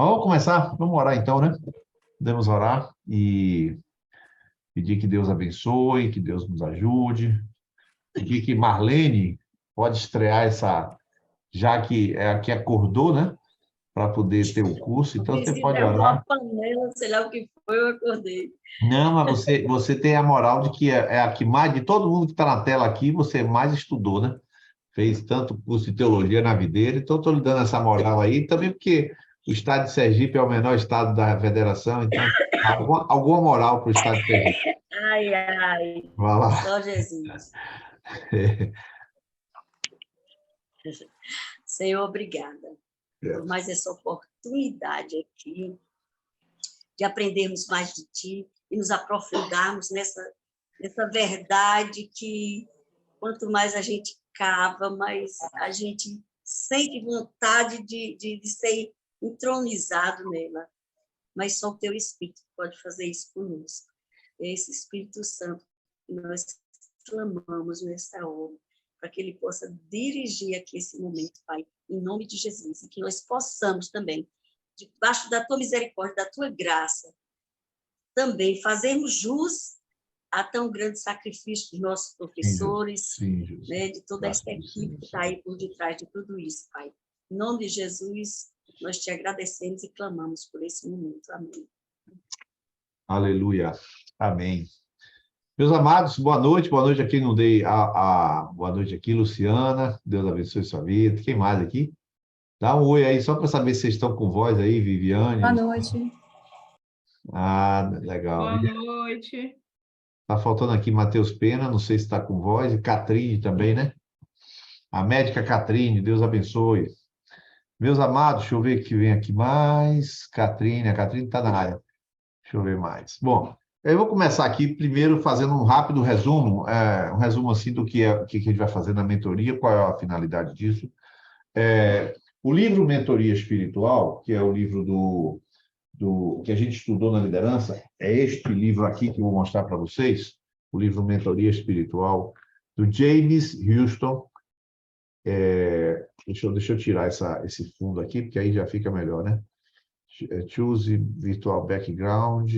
Vamos começar? Vamos orar então, né? Podemos orar e pedir que Deus abençoe, que Deus nos ajude, pedir que Marlene pode estrear essa, já que é a que acordou, né? Para poder ter o curso, então você Se pode der uma orar. panela, sei lá o que foi, eu acordei. Não, mas você tem a moral de que é a que mais, de todo mundo que está na tela aqui, você mais estudou, né? Fez tanto curso de teologia na videira, então estou lhe dando essa moral aí, também porque o estado de Sergipe é o menor estado da federação, então alguma moral para o estado de Sergipe. Ai, ai, Vai lá. só Jesus. Senhor, obrigada por mais essa oportunidade aqui de aprendermos mais de Ti e nos aprofundarmos nessa verdade que, quanto mais a gente cava, mais a gente sente vontade de ser entronizado nela. Mas só o Teu Espírito pode fazer isso conosco. É esse Espírito Santo que nós clamamos nesta hora, para que Ele possa dirigir aqui esse momento, Pai, em nome de Jesus, e que nós possamos também, debaixo da Tua misericórdia, da Tua graça, também fazermos jus a tão grande sacrifício dos nossos professores, Sim, Jesus. né, de toda esta equipe que está aí por detrás de tudo isso, Pai. Em nome de Jesus, nós te agradecemos e clamamos por esse momento. Amém. Aleluia. Amém. Meus amados, boa noite a quem não dei boa noite aqui, Luciana. Deus abençoe sua vida. Quem mais aqui? Dá um oi aí, só para saber se vocês estão com voz aí, Viviane. Boa noite. Ah, legal. Boa noite. Tá faltando aqui Matheus Pena, não sei se está com voz, e Catrine também, né? A médica Catrine, Deus abençoe. Meus amados, deixa eu ver que vem aqui mais. Catrine, a Catrine está na área. Deixa eu ver mais. Bom, eu vou começar aqui primeiro fazendo um rápido resumo, um resumo assim do o que a gente vai fazer na mentoria, qual é a finalidade disso. O livro Mentoria Espiritual, que é o livro que a gente estudou na liderança, é este livro aqui que eu vou mostrar para vocês, o livro Mentoria Espiritual, do James Houston. Deixa eu tirar esse fundo aqui, porque aí já fica melhor, né? Choose Virtual Background,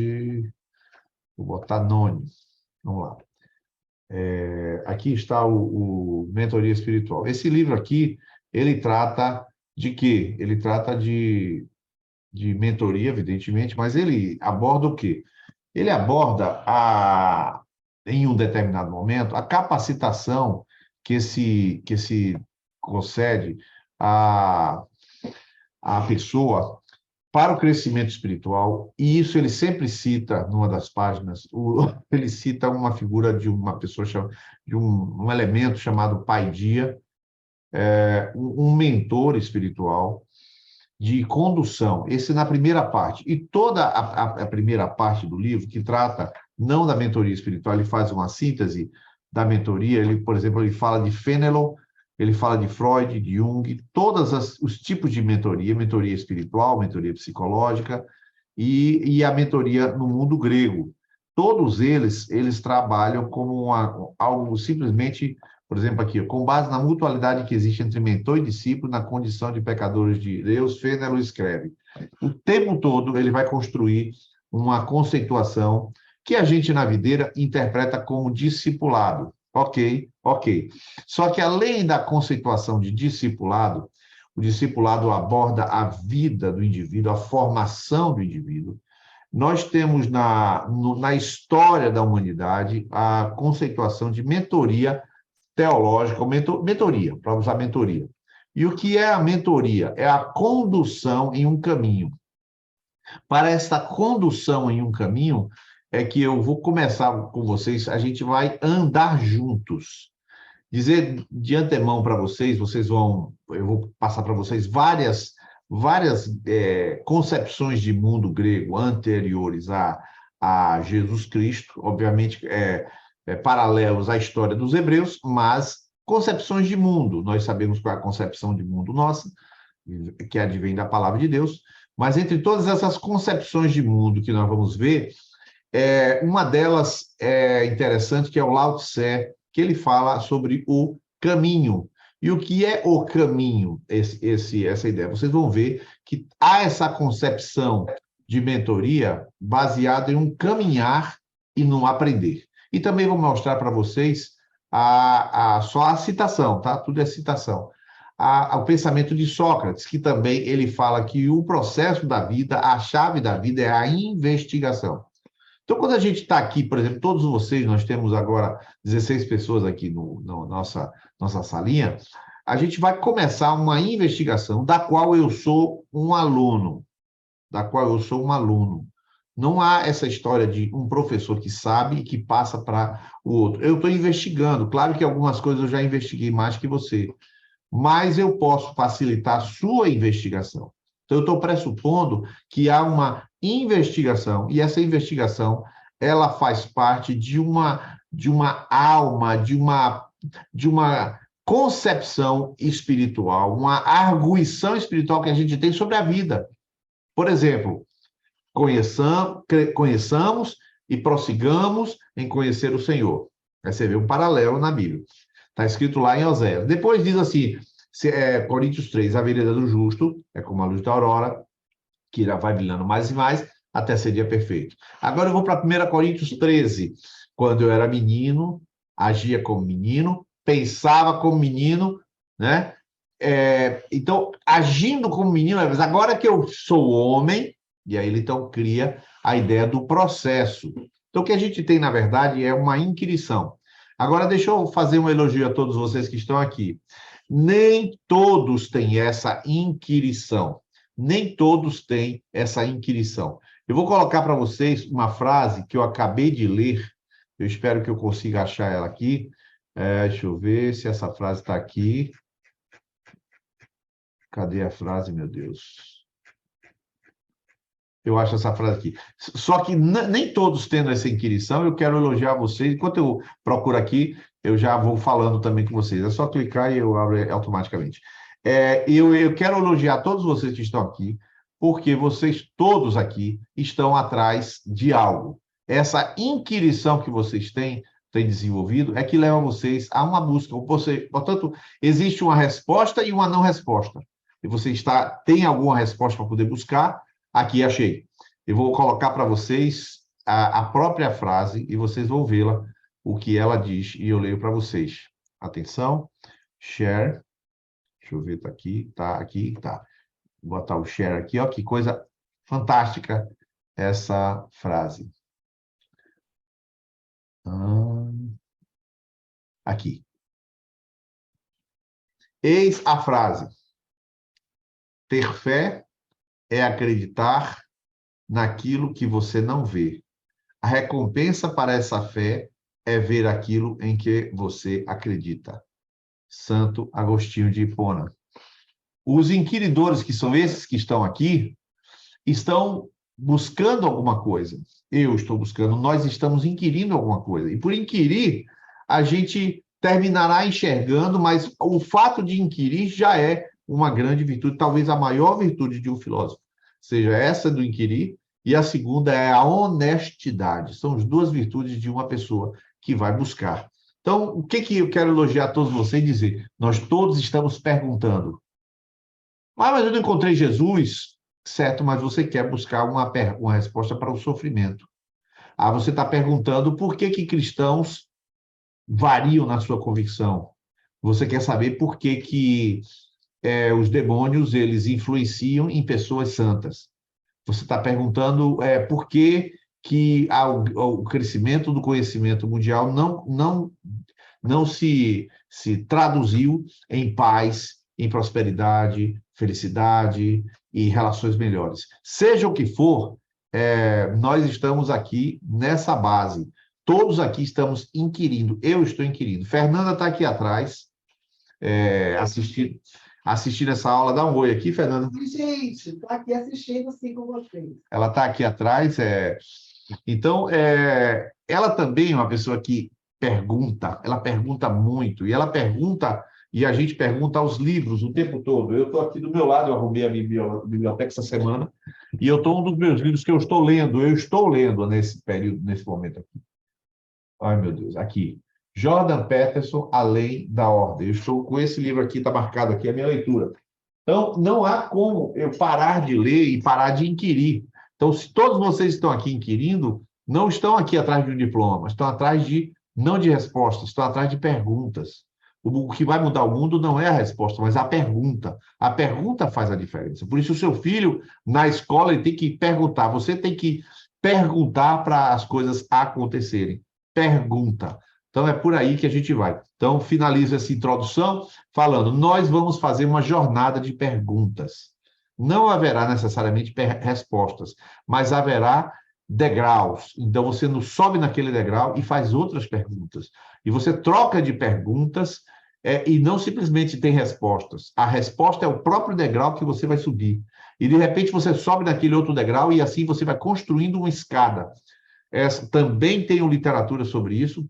vou botar None. Vamos lá. Aqui está o Mentoria Espiritual. Esse livro aqui, ele trata de quê? Ele trata de mentoria, evidentemente, mas ele aborda o quê? Ele aborda, em um determinado momento, a capacitação que se concede à pessoa para o crescimento espiritual, e isso ele sempre cita, numa das páginas, ele cita uma figura de uma pessoa, de um elemento chamado Pai Dia, um mentor espiritual, de condução, esse na primeira parte. E toda a primeira parte do livro, que trata não da mentoria espiritual, ele faz uma síntese da mentoria, ele, por exemplo, ele fala de Fenelon, ele fala de Freud, de Jung, todos os tipos de mentoria, mentoria espiritual, mentoria psicológica e a mentoria no mundo grego. Todos eles trabalham como algo simplesmente, por exemplo, aqui, com base na mutualidade que existe entre mentor e discípulo na condição de pecadores de Deus, Fenelon escreve. O tempo todo ele vai construir uma conceituação que a gente na videira interpreta como discipulado. Ok. Só que além da conceituação de discipulado, o discipulado aborda a vida do indivíduo, a formação do indivíduo. Nós temos na história da humanidade a conceituação de mentoria teológica, mentoria, para usar mentoria. E o que é a mentoria? É a condução em um caminho. Para esta condução em um caminho, é que eu vou começar com vocês, a gente vai andar juntos. Dizer de antemão para vocês, eu vou passar para vocês várias concepções de mundo grego anteriores a Jesus Cristo, obviamente paralelos à história dos hebreus, mas concepções de mundo. Nós sabemos qual é a concepção de mundo nossa, que advém da palavra de Deus, mas entre todas essas concepções de mundo que nós vamos ver, uma delas é interessante, que é o Lao Tse, que ele fala sobre o caminho. E o que é o caminho, essa ideia? Vocês vão ver que há essa concepção de mentoria baseada em um caminhar e num aprender. E também vou mostrar para vocês só a citação, tá? Tudo é citação. O pensamento de Sócrates, que também ele fala que o processo da vida, a chave da vida é a investigação. Então, quando a gente está aqui, por exemplo, todos vocês, nós temos agora 16 pessoas aqui no nossa salinha, a gente vai começar uma investigação da qual eu sou um aluno, da qual eu sou um aluno. Não há essa história de um professor que sabe e que passa para o outro. Eu estou investigando, claro que algumas coisas eu já investiguei mais que você, mas eu posso facilitar a sua investigação. Então, eu estou pressupondo que há uma investigação, e essa investigação ela faz parte de uma alma, de uma concepção espiritual, uma arguição espiritual que a gente tem sobre a vida. Por exemplo, conheçamos e prossigamos em conhecer o Senhor. Aí você vê um paralelo na Bíblia. Está escrito lá em Oséias. Depois diz assim, Coríntios 3, a vereda do justo é como a luz da aurora, que vai brilhando mais e mais, até ser dia perfeito. Agora eu vou para 1 Coríntios 13. Quando eu era menino, agia como menino, pensava como menino, né? Então, agindo como menino, mas agora que eu sou homem, e aí ele então cria a ideia do processo. Então, o que a gente tem, na verdade, é uma inquirição. Agora, deixa eu fazer um elogio a todos vocês que estão aqui. Nem todos têm essa inquirição. Nem todos têm essa inquirição. Eu vou colocar para vocês uma frase que eu acabei de ler. Eu espero que eu consiga achar ela aqui. Deixa eu ver se essa frase está aqui. Cadê a frase, meu Deus? Eu acho essa frase aqui. Só que nem todos tendo essa inquirição, eu quero elogiar vocês. Enquanto eu procuro aqui, eu já vou falando também com vocês. É só clicar e eu abro automaticamente. Eu quero elogiar todos vocês que estão aqui, porque vocês todos aqui estão atrás de algo. Essa inquirição que vocês têm desenvolvido é que leva vocês a uma busca. Portanto, existe uma resposta e uma não resposta. E você tem alguma resposta para poder buscar. Aqui, achei. Eu vou colocar para vocês a própria frase e vocês vão vê-la, o que ela diz, e eu leio para vocês. Atenção, share. Deixa eu ver, está aqui, tá. Vou botar o share aqui, ó, que coisa fantástica essa frase. Aqui. Eis a frase. Ter fé é acreditar naquilo que você não vê. A recompensa para essa fé é ver aquilo em que você acredita. Santo Agostinho de Hipona. Os inquiridores, que são esses que estão aqui, estão buscando alguma coisa. Eu estou buscando, nós estamos inquirindo alguma coisa. E por inquirir, a gente terminará enxergando, mas o fato de inquirir já é uma grande virtude, talvez a maior virtude de um filósofo. Seja essa do inquirir, e a segunda é a honestidade. São as duas virtudes de uma pessoa que vai buscar. Então, o que eu quero elogiar a todos vocês e dizer? Nós todos estamos perguntando. Mas eu não encontrei Jesus, certo, mas você quer buscar uma resposta para o sofrimento. Você está perguntando por que cristãos variam na sua convicção. Você quer saber por que os demônios eles influenciam em pessoas santas. Você está perguntando por que o crescimento do conhecimento mundial não se traduziu em paz, em prosperidade, felicidade e relações melhores. Seja o que for, nós estamos aqui nessa base. Todos aqui estamos inquirindo. Eu estou inquirindo. Fernanda está aqui atrás, assistindo essa aula. Dá um oi aqui, Fernanda. Gente, estou aqui assistindo assim com vocês. Ela está aqui atrás. Então, ela também é uma pessoa que pergunta, ela pergunta muito, e a gente pergunta aos livros o tempo todo. Eu estou aqui do meu lado, eu arrumei a biblioteca essa semana, e um dos meus livros que eu estou lendo nesse período, nesse momento aqui. Ai, meu Deus, aqui. Jordan Peterson, A Lei da Ordem. Eu estou com esse livro aqui, está marcado aqui, a minha leitura. Então, não há como eu parar de ler e parar de inquirir. Então, se todos vocês estão aqui inquirindo, não estão aqui atrás de um diploma, estão atrás de, não de respostas, estão atrás de perguntas. O que vai mudar o mundo não é a resposta, mas a pergunta. A pergunta faz a diferença. Por isso, o seu filho, na escola, ele tem que perguntar. Você tem que perguntar para as coisas acontecerem. Pergunta. Então, é por aí que a gente vai. Então, finalizo essa introdução falando, nós vamos fazer uma jornada de perguntas. Não haverá necessariamente respostas, mas haverá degraus. Então, você não sobe naquele degrau e faz outras perguntas. E você troca de perguntas e não simplesmente tem respostas. A resposta é o próprio degrau que você vai subir. E, de repente, você sobe naquele outro degrau e assim você vai construindo uma escada. Também tenho literatura sobre isso.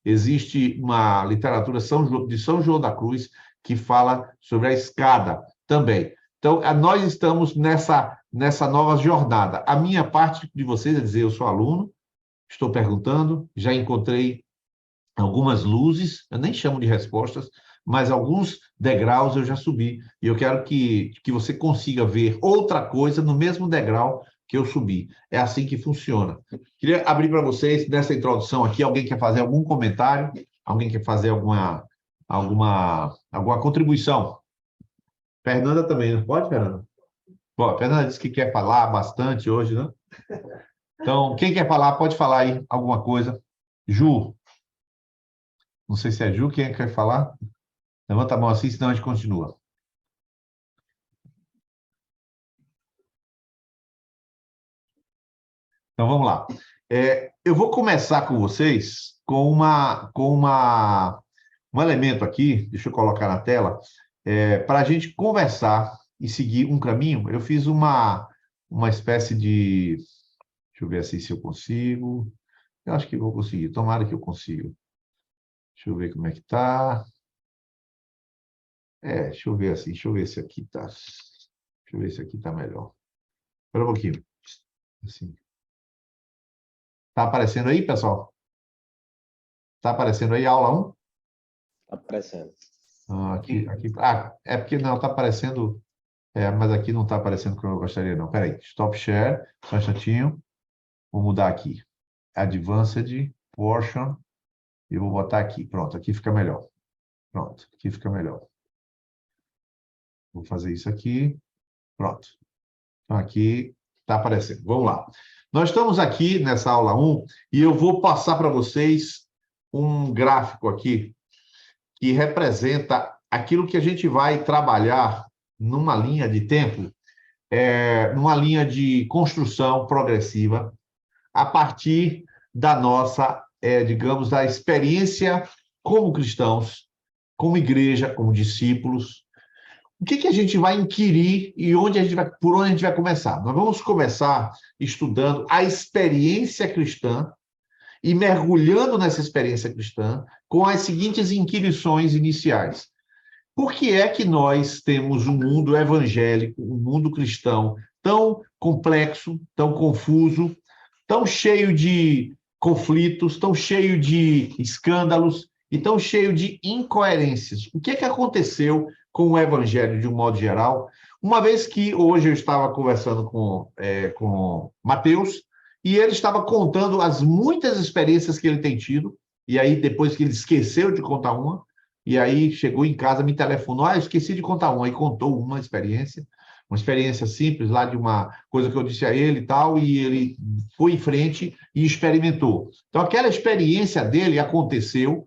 Existe uma literatura de São João da Cruz que fala sobre a escada também. Então, nós estamos nessa nova jornada. A minha parte de vocês é dizer, eu sou aluno, estou perguntando, já encontrei algumas luzes, eu nem chamo de respostas, mas alguns degraus eu já subi. E eu quero que você consiga ver outra coisa no mesmo degrau que eu subi. É assim que funciona. Queria abrir para vocês, nessa introdução aqui, alguém quer fazer algum comentário? Alguém quer fazer alguma contribuição? Fernanda também, não pode, Fernanda? Bom, a Fernanda disse que quer falar bastante hoje, né? Então, quem quer falar, pode falar aí alguma coisa. Ju. Não sei se é Ju, quem quer falar? Levanta a mão assim, senão a gente continua. Então, vamos lá. Eu vou começar com vocês com um elemento aqui, deixa eu colocar na tela, para a gente conversar e seguir um caminho. Eu fiz uma espécie de... Deixa eu ver assim se eu consigo. Eu acho que vou conseguir, tomara que eu consiga. Deixa eu ver como é que está. Deixa eu ver assim, deixa eu ver se aqui está. Deixa eu ver se aqui está melhor. Espera um pouquinho. Assim. Está aparecendo aí, pessoal? Está aparecendo aí a aula 1? Está aparecendo. Aqui. É porque não, está aparecendo... mas aqui não está aparecendo como eu gostaria, não. Espera aí. Stop share. Só um instantinho. Vou mudar aqui. Advanced Portion. E vou botar aqui. Pronto, aqui fica melhor. Pronto, aqui fica melhor. Vou fazer isso aqui. Pronto. Então, aqui está aparecendo. Vamos lá. Nós estamos aqui nessa aula 1 e eu vou passar para vocês um gráfico aqui que representa aquilo que a gente vai trabalhar numa linha de tempo, numa linha de construção progressiva, a partir da nossa, digamos, da experiência como cristãos, como igreja, como discípulos. O que a gente vai inquirir e por onde a gente vai começar? Nós vamos começar estudando a experiência cristã e mergulhando nessa experiência cristã com as seguintes inquirições iniciais. Por que é que nós temos um mundo evangélico, um mundo cristão tão complexo, tão confuso, tão cheio de conflitos, tão cheio de escândalos e tão cheio de incoerências? O que é que aconteceu com o evangelho de um modo geral? Uma vez que hoje eu estava conversando com Mateus, e ele estava contando as muitas experiências que ele tem tido, e aí depois que ele esqueceu de contar uma, e aí chegou em casa, me telefonou, esqueci de contar uma, e contou uma experiência simples lá de uma coisa que eu disse a ele e tal, e ele foi em frente e experimentou. Então, aquela experiência dele aconteceu,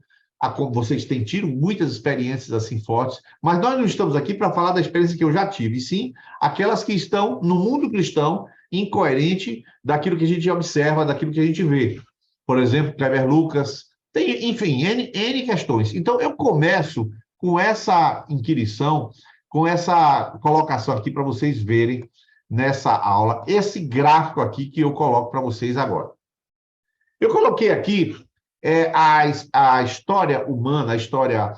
vocês têm tido muitas experiências assim fortes, mas nós não estamos aqui para falar da experiência que eu já tive, e sim aquelas que estão no mundo cristão, incoerente daquilo que a gente observa, daquilo que a gente vê. Por exemplo, Kleber Lucas, enfim, N questões. Então, eu começo com essa inquirição, com essa colocação aqui para vocês verem nessa aula, esse gráfico aqui que eu coloco para vocês agora. Eu coloquei aqui a história humana, a história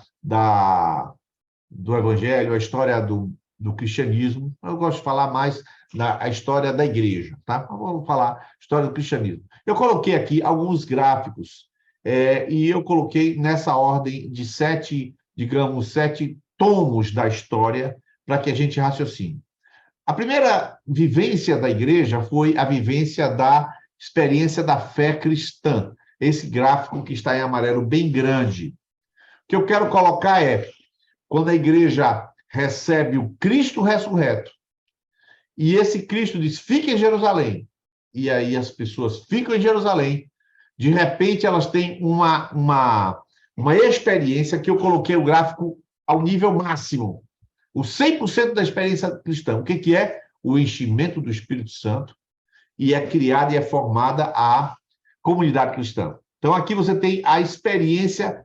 do Evangelho, a história do cristianismo. Eu gosto de falar mais a história da igreja, tá? Vamos falar história do cristianismo. Eu coloquei aqui alguns gráficos e eu coloquei nessa ordem de 7, digamos, 7 tomos da história para que a gente raciocine. A primeira vivência da igreja foi a vivência da experiência da fé cristã. Esse gráfico que está em amarelo bem grande. O que eu quero colocar é quando a igreja recebe o Cristo ressurreto, e esse Cristo diz, fica em Jerusalém, e aí as pessoas ficam em Jerusalém, de repente elas têm uma experiência que eu coloquei o gráfico ao nível máximo, o 100% da experiência cristã. O que é? O enchimento do Espírito Santo, e é criada e é formada a comunidade cristã. Então, aqui você tem a experiência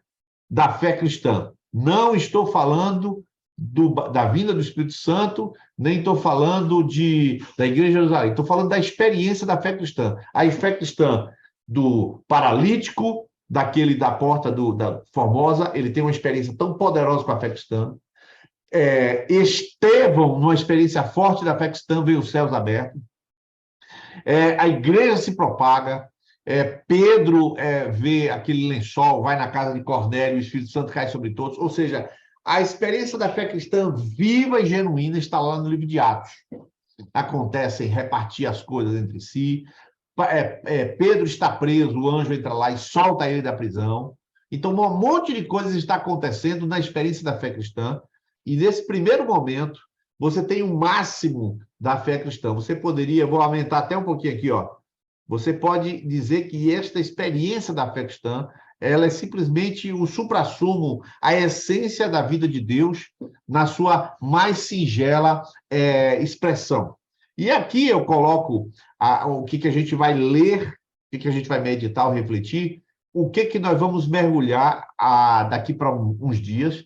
da fé cristã. Não estou falando da vinda do Espírito Santo, nem estou falando da Igreja de Jerusalém, estou falando da experiência da fé cristã. A fé cristã do paralítico, daquele da porta da Formosa, ele tem uma experiência tão poderosa com a fé cristã. Estevão, numa experiência forte da fé cristã, vê os céus abertos. A igreja se propaga. Pedro vê aquele lençol, vai na casa de Cornélio, o Espírito Santo cai sobre todos. Ou seja, a experiência da fé cristã viva e genuína está lá no livro de Atos. Acontecem repartir as coisas entre si. Pedro está preso, o anjo entra lá e solta ele da prisão. Então, um monte de coisas está acontecendo na experiência da fé cristã. E nesse primeiro momento, você tem o máximo da fé cristã. Você poderia, vou aumentar até um pouquinho aqui, ó. Você pode dizer que esta experiência da fé cristã, ela é simplesmente o suprassumo, a essência da vida de Deus na sua mais singela expressão. E aqui eu coloco o que a gente vai ler, o que a gente vai meditar ou refletir, o que nós vamos mergulhar daqui para uns dias,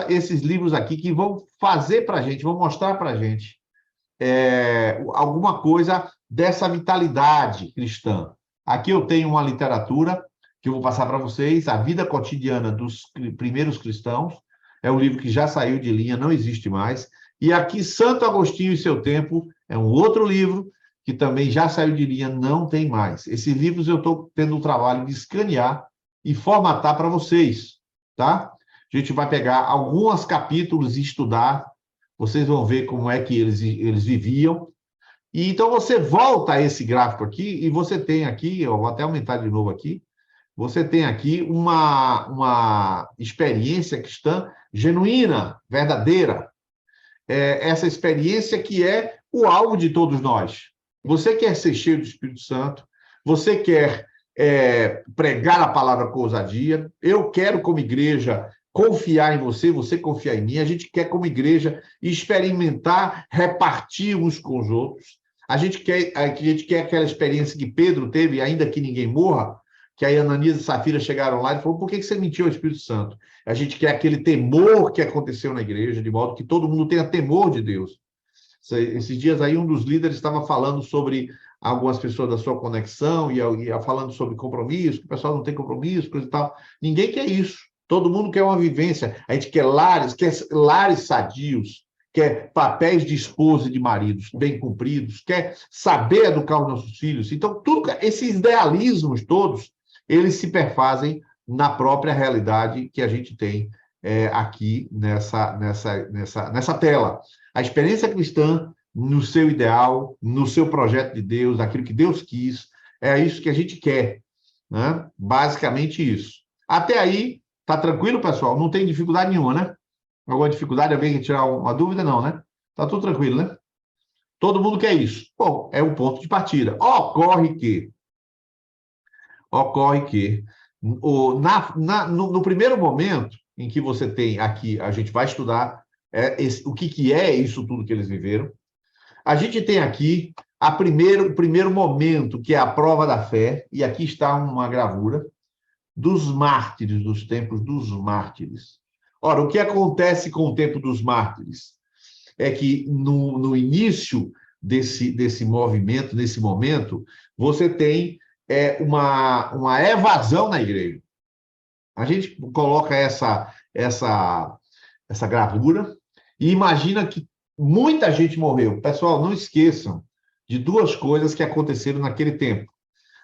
esses livros aqui que vão fazer para a gente, vão mostrar para a gente alguma coisa dessa vitalidade cristã. Aqui eu tenho uma literatura que eu vou passar para vocês, A Vida Cotidiana dos Primeiros Cristãos, é um livro que já saiu de linha, não existe mais. E aqui, Santo Agostinho e Seu Tempo, é um outro livro que também já saiu de linha, não tem mais. Esses livros eu estou tendo o trabalho de escanear e formatar para vocês, tá? A gente vai pegar alguns capítulos e estudar, vocês vão ver como é que eles viviam. E então você volta a esse gráfico aqui, e você tem aqui, eu vou até aumentar de novo aqui, você tem aqui uma experiência cristã genuína, verdadeira. Essa experiência que é o alvo de todos nós. Você quer ser cheio do Espírito Santo, você quer pregar a palavra com ousadia, eu quero, como igreja, confiar em você, você confiar em mim, a gente quer, como igreja, experimentar, repartir uns com os outros. A gente quer aquela experiência que Pedro teve, ainda que ninguém morra, que aí Ananias e Safira chegaram lá e falaram, por que você mentiu ao Espírito Santo? A gente quer aquele temor que aconteceu na igreja, de modo que todo mundo tenha temor de Deus. Esses dias aí um dos líderes estava falando sobre algumas pessoas da sua conexão e falando sobre compromisso, que o pessoal não tem compromisso, coisa e tal. Ninguém quer isso. Todo mundo quer uma vivência. A gente quer lares sadios, quer papéis de esposa e de maridos bem cumpridos, quer saber educar os nossos filhos. Então, esses idealismos todos, eles se perfazem na própria realidade que a gente tem aqui nessa tela. A experiência cristã, no seu ideal, no seu projeto de Deus, naquilo que Deus quis, é isso que a gente quer, né? Basicamente isso. Até aí, tá tranquilo, pessoal? Não tem dificuldade nenhuma, né? Alguma dificuldade? Alguém quer tirar uma dúvida? Não, né? Tá tudo tranquilo, né? Todo mundo quer isso. Bom, é o ponto de partida. Ocorre que no primeiro momento em que você tem aqui, a gente vai estudar o que é isso tudo que eles viveram. A gente tem aqui o primeiro momento, que é a prova da fé, e aqui está uma gravura dos mártires, dos tempos dos mártires. Ora, o que acontece com o tempo dos mártires? É que no início desse movimento, nesse momento, você tem uma evasão na igreja. A gente coloca essa gravura e imagina que muita gente morreu. Pessoal, não esqueçam de duas coisas que aconteceram naquele tempo.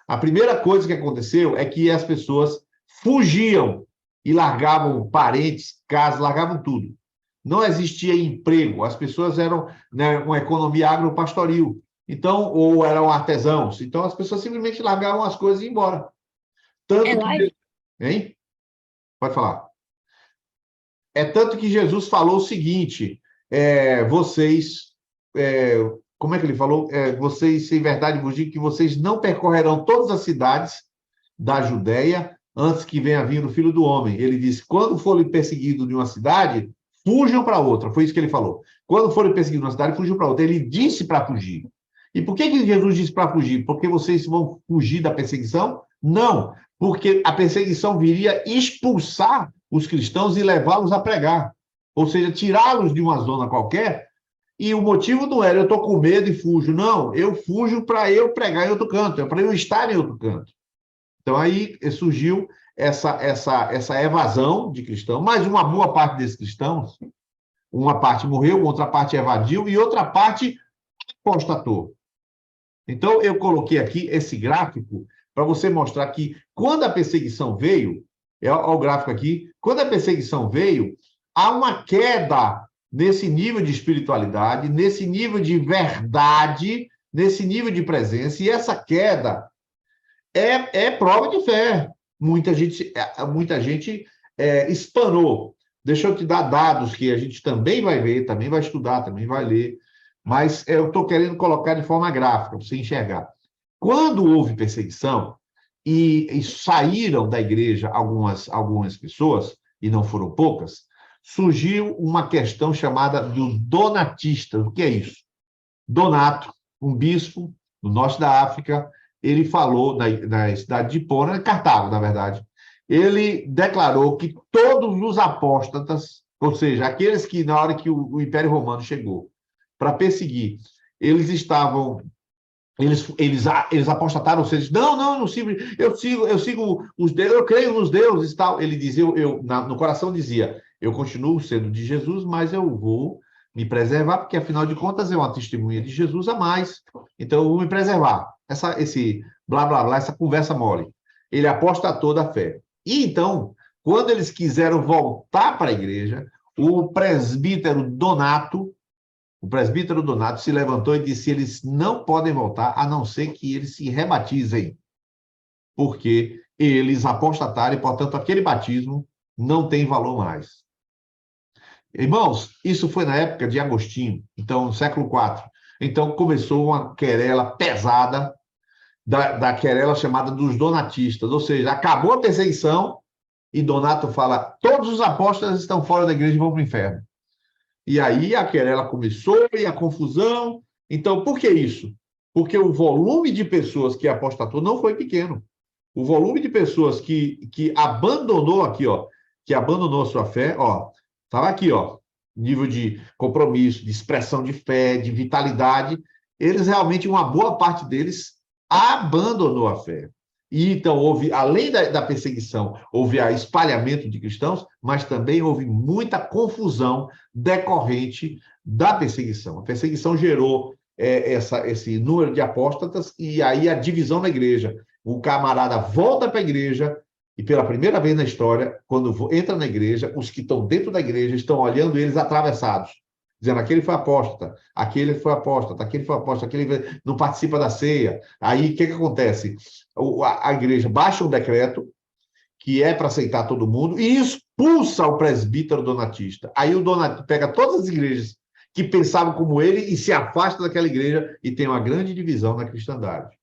A primeira coisa que aconteceu é que as pessoas fugiam e largavam parentes, casas, largavam tudo. Não existia emprego, as pessoas eram, né, uma economia agropastoril, então, ou eram artesãos, então as pessoas simplesmente largavam as coisas e iam embora. Tanto que... Hein? Pode falar. É tanto que Jesus falou o seguinte, como é que ele falou? Vocês, em verdade, vos digo que vocês não percorrerão todas as cidades da Judéia antes que venha vir o Filho do Homem. Ele disse, quando forem perseguidos de uma cidade, fujam para outra. Foi isso que ele falou. Quando forem perseguidos de uma cidade, fujam para outra. Ele disse para fugir. E por que Jesus disse para fugir? Porque vocês vão fugir da perseguição? Não, porque a perseguição viria expulsar os cristãos e levá-los a pregar. Ou seja, tirá-los de uma zona qualquer. E o motivo não era eu estou com medo e fujo. Não, eu fujo para eu pregar em outro canto, é para eu estar em outro canto. Então, aí surgiu essa evasão de cristãos, mas uma boa parte desses cristãos, uma parte morreu, outra parte evadiu e outra parte apostatou. Então, eu coloquei aqui esse gráfico para você mostrar que quando a perseguição veio, olha o gráfico aqui, quando a perseguição veio, há uma queda nesse nível de espiritualidade, nesse nível de verdade, nesse nível de presença, e essa queda é prova de fé. Muita gente espanou. Deixa eu te dar dados que a gente também vai ver, também vai estudar, também vai ler, mas eu estou querendo colocar de forma gráfica, para você enxergar. Quando houve perseguição e saíram da igreja algumas pessoas, e não foram poucas, surgiu uma questão chamada dos donatistas. O que é isso? Donato, um bispo do norte da África, ele falou na cidade de Hipona, Cartago, na verdade, ele declarou que todos os apóstatas, ou seja, aqueles que na hora que o Império Romano chegou para perseguir, eles apostataram, ou seja, não sigo, eu sigo os deuses, eu creio nos deuses e tal. Ele dizia, no coração dizia, eu continuo sendo de Jesus, mas eu vou me preservar, porque afinal de contas é uma testemunha de Jesus a mais, então eu vou me preservar. Esse blá blá blá, essa conversa mole. Ele apostatou da fé. E então, quando eles quiseram voltar para a igreja, o presbítero Donato se levantou e disse: eles não podem voltar, a não ser que eles se rebatizem, porque eles apostataram e, portanto, aquele batismo não tem valor mais. Irmãos, isso foi na época de Agostinho, então, no século IV. Então, começou uma querela pesada, da querela chamada dos donatistas, ou seja, acabou a perseguição e Donato fala: todos os apóstolos estão fora da igreja e vão para o inferno. E aí a querela começou e a confusão. Então, por que isso? Porque o volume de pessoas que apostatou não foi pequeno. O volume de pessoas que abandonou aqui, ó, que abandonou a sua fé, ó, estava aqui, ó, nível de compromisso, de expressão de fé, de vitalidade, eles realmente, uma boa parte deles abandonou a fé. E então houve, além da perseguição, houve espalhamento de cristãos, mas também houve muita confusão decorrente da perseguição. A perseguição gerou esse número de apóstatas e aí a divisão na igreja. O camarada volta para a igreja e pela primeira vez na história, quando entra na igreja, os que estão dentro da igreja estão olhando eles atravessados, dizendo: aquele foi apóstata, aquele foi apóstata, aquele foi apóstata, aquele não participa da ceia. Aí, o que acontece? A igreja baixa um decreto, que é para aceitar todo mundo, e expulsa o presbítero donatista. Aí o Donato pega todas as igrejas que pensavam como ele e se afasta daquela igreja, e tem uma grande divisão na cristandade.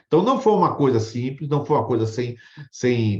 Então, não foi uma coisa simples, não foi uma coisa sem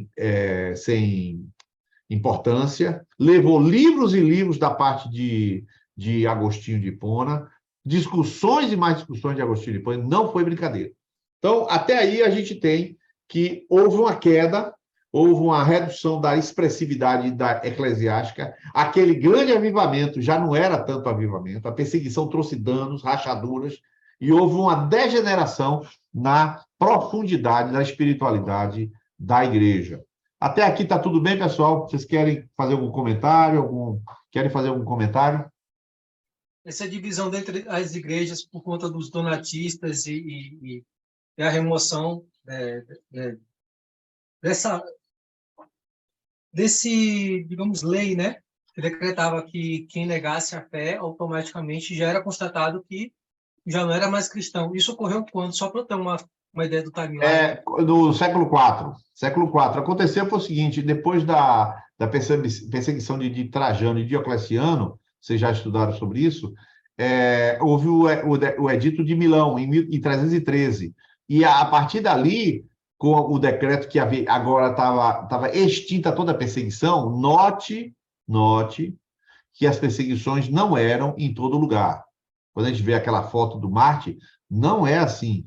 importância. Levou livros e livros da parte de Agostinho de Hipona, discussões e mais discussões de Agostinho de Hipona, não foi brincadeira. Então, até aí a gente tem que houve uma queda, houve uma redução da expressividade da eclesiástica, aquele grande avivamento já não era tanto avivamento, a perseguição trouxe danos, rachaduras, e houve uma degeneração na profundidade da espiritualidade da igreja. Até aqui está tudo bem, pessoal? Vocês querem fazer algum comentário? Querem fazer algum comentário? Essa divisão entre as igrejas por conta dos donatistas e a remoção digamos, lei, né? Que decretava que quem negasse a fé automaticamente já era constatado que já não era mais cristão. Isso ocorreu quando? Só para eu ter uma ideia do timeline. Do século IV. Século IV. Aconteceu foi o seguinte, depois da perseguição de Trajano e Diocleciano, vocês já estudaram sobre isso, houve o Edito de Milão, em 313. E a partir dali, com o decreto que agora estava extinta toda a perseguição, note que as perseguições não eram em todo lugar. Quando a gente vê aquela foto do Marte, não é assim.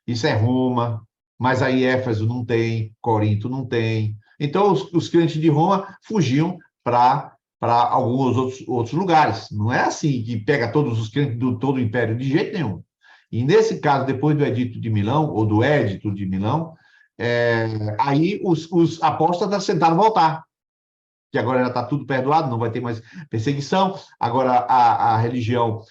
Isso é Roma, mas aí Éfeso não tem, Corinto não tem. Então, os crentes de Roma fugiam para alguns outros lugares. Não é assim que pega todos os crentes do todo o império, de jeito nenhum. E nesse caso, depois do Edito de Milão, ou do Édito de Milão, aí os apóstolos tentaram voltar, que agora já está tudo perdoado, não vai ter mais perseguição, agora a religião,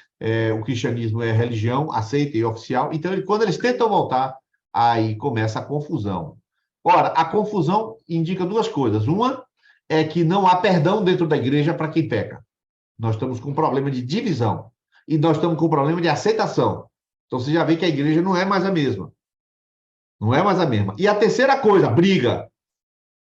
o cristianismo é religião aceita e oficial, então quando eles tentam voltar, aí começa a confusão. Ora, a confusão indica duas coisas. Uma é que não há perdão dentro da igreja para quem peca. Nós estamos com um problema de divisão, e nós estamos com um problema de aceitação. Então você já vê que a igreja não é mais a mesma. Não é mais a mesma. E a terceira coisa, briga.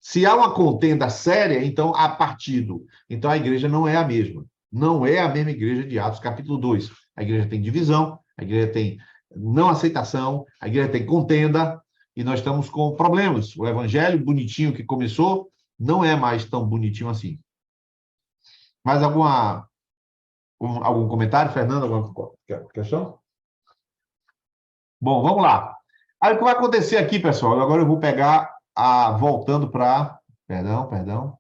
Se há uma contenda séria, então há partido. Então a igreja não é a mesma. Não é a mesma igreja de Atos, capítulo 2. A igreja tem divisão, a igreja tem não aceitação, a igreja tem contenda, e nós estamos com problemas. O evangelho bonitinho que começou não é mais tão bonitinho assim. Mais algum comentário, Fernando? Alguma questão? Bom, vamos lá. Aí o que vai acontecer aqui, pessoal? Agora eu vou pegar voltando para... Perdão.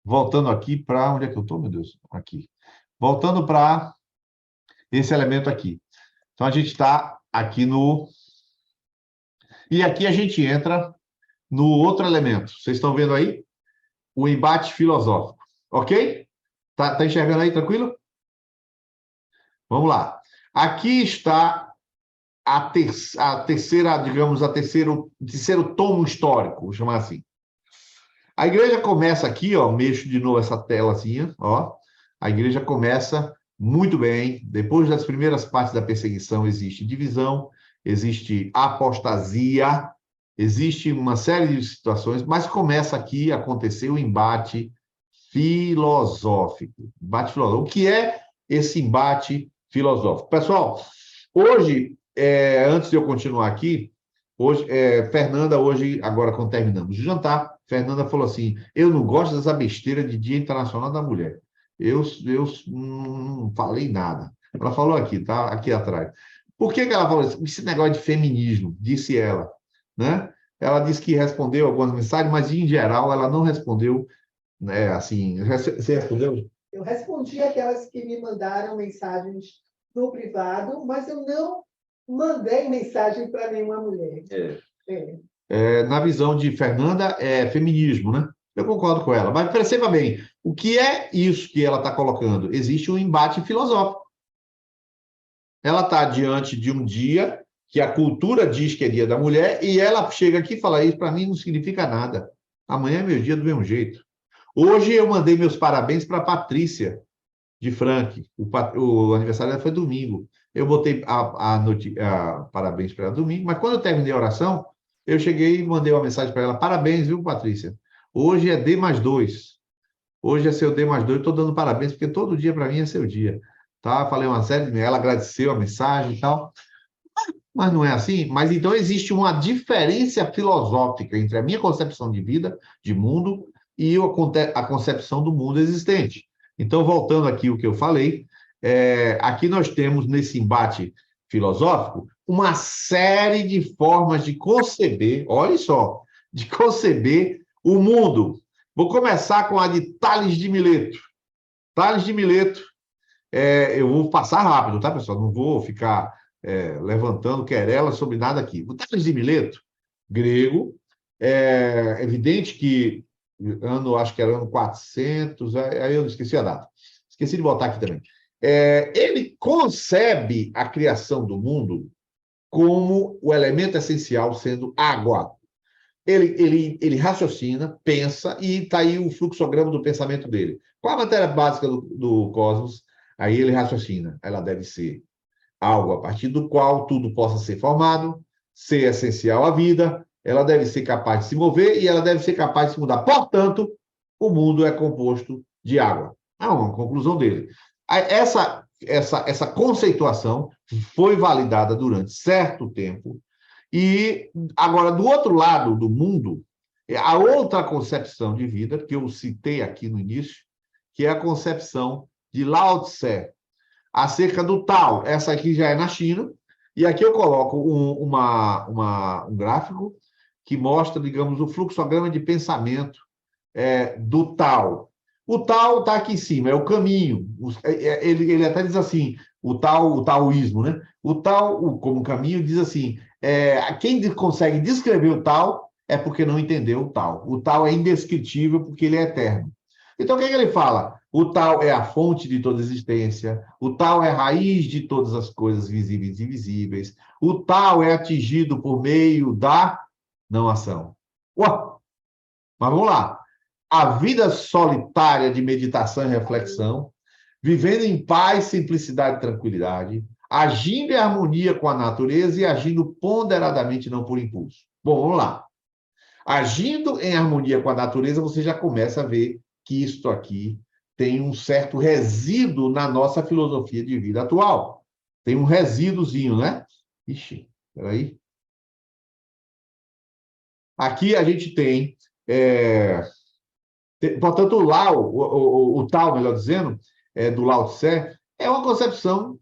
Voltando aqui para... Onde é que eu estou, meu Deus? Aqui. Voltando para esse elemento aqui. Então, a gente está aqui no... E aqui a gente entra no outro elemento. Vocês estão vendo aí? O embate filosófico. Ok? Tá enxergando aí, tranquilo? Vamos lá. Aqui está a terceira, digamos, o terceiro tomo histórico, vou chamar assim. A igreja começa aqui, ó, mexo de novo essa telazinha, ó. A igreja começa muito bem. Depois das primeiras partes da perseguição, existe divisão, existe apostasia, existe uma série de situações, mas começa aqui a acontecer o embate filosófico. Embate filosófico. O que é esse embate filosófico? Pessoal, hoje, antes de eu continuar aqui, hoje, Fernanda, agora quando terminamos de jantar, Fernanda falou assim, eu não gosto dessa besteira de Dia Internacional da Mulher. Eu não falei nada. Ela falou aqui, tá? Aqui atrás. Por que ela falou isso? Esse negócio de feminismo, disse ela, né? Ela disse que respondeu algumas mensagens, mas, em geral, ela não respondeu, né, assim... Você respondeu? Eu respondi aquelas que me mandaram mensagens no privado, mas eu não mandei mensagem para nenhuma mulher. Na visão de Fernanda, é feminismo, né? Eu concordo com ela. Mas perceba bem, o que é isso que ela está colocando? Existe um embate filosófico. Ela está diante de um dia que a cultura diz que é dia da mulher, e ela chega aqui e fala, isso para mim não significa nada. Amanhã é meu dia do mesmo jeito. Hoje eu mandei meus parabéns para a Patrícia de Frank. O aniversário dela foi domingo. Eu botei parabéns para ela domingo, mas quando eu terminei a oração, eu cheguei e mandei uma mensagem para ela, parabéns, viu, Patrícia? Hoje é D+2. Hoje é seu D+2, estou dando parabéns, porque todo dia para mim é seu dia. Tá? Falei uma série, ela agradeceu a mensagem e tal. Mas não é assim? Mas então existe uma diferença filosófica entre a minha concepção de vida, de mundo, e a concepção do mundo existente. Então, voltando aqui ao que eu falei, aqui nós temos, nesse embate filosófico, uma série de formas de conceber, olha só, de conceber o mundo. Vou começar com a de Tales de Mileto. Tales de Mileto, eu vou passar rápido, tá, pessoal? Não vou ficar levantando querela sobre nada aqui. O Tales de Mileto, grego, é evidente que acho que era ano 400, aí eu esqueci a data. Esqueci de botar aqui também. Ele concebe a criação do mundo como o elemento essencial sendo água. Ele raciocina, pensa, e está aí o fluxograma do pensamento dele. Qual a matéria básica do cosmos? Aí ele raciocina. Ela deve ser algo a partir do qual tudo possa ser formado, ser essencial à vida, ela deve ser capaz de se mover e ela deve ser capaz de se mudar. Portanto, o mundo é composto de água. É uma conclusão dele. Essa conceituação foi validada durante certo tempo e agora, do outro lado do mundo, a outra concepção de vida, que eu citei aqui no início, que é a concepção de Lao Tse, acerca do Tao. Essa aqui já é na China, e aqui eu coloco um gráfico que mostra, digamos, o fluxograma de pensamento do Tao. O Tao está aqui em cima, é o caminho. Ele até diz assim, o taoísmo, né? O Tao, como caminho, diz assim, quem consegue descrever o Tao é porque não entendeu o Tao. O Tao é indescritível porque ele é eterno. Então, o que ele fala? O Tao é a fonte de toda existência, o Tao é a raiz de todas as coisas visíveis e invisíveis, o Tao é atingido por meio da não ação. Ué, mas vamos lá. A vida solitária de meditação e reflexão, vivendo em paz, simplicidade e tranquilidade, agindo em harmonia com a natureza e agindo ponderadamente, não por impulso. Bom, vamos lá. Agindo em harmonia com a natureza, você já começa a ver que isto aqui tem um certo resíduo na nossa filosofia de vida atual. Tem um resíduozinho, né? Ixi, peraí. Aqui a gente tem... portanto, o Lao, o Tao, melhor dizendo, do Lao Tse, é uma concepção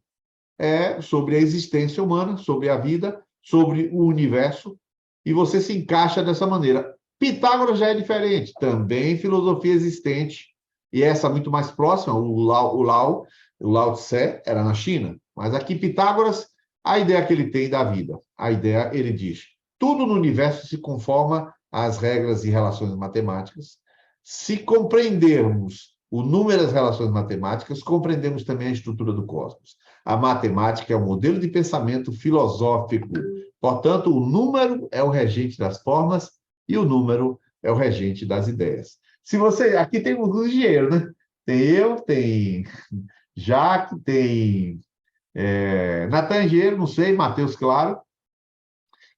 sobre a existência humana, sobre a vida, sobre o universo, e você se encaixa dessa maneira. Pitágoras já é diferente, também filosofia existente, e essa muito mais próxima, o Lao Tse era na China, mas aqui Pitágoras, a ideia que ele tem da vida, a ideia, ele diz, tudo no universo se conforma às regras e relações matemáticas. Se compreendermos o número das relações matemáticas, compreendemos também a estrutura do cosmos. A matemática é um modelo de pensamento filosófico. Portanto, o número é o regente das formas e o número é o regente das ideias. Se você... Aqui tem um engenheiro, né? Tem eu, tem Jaque, tem Natan engenheiro, não sei, Matheus, claro.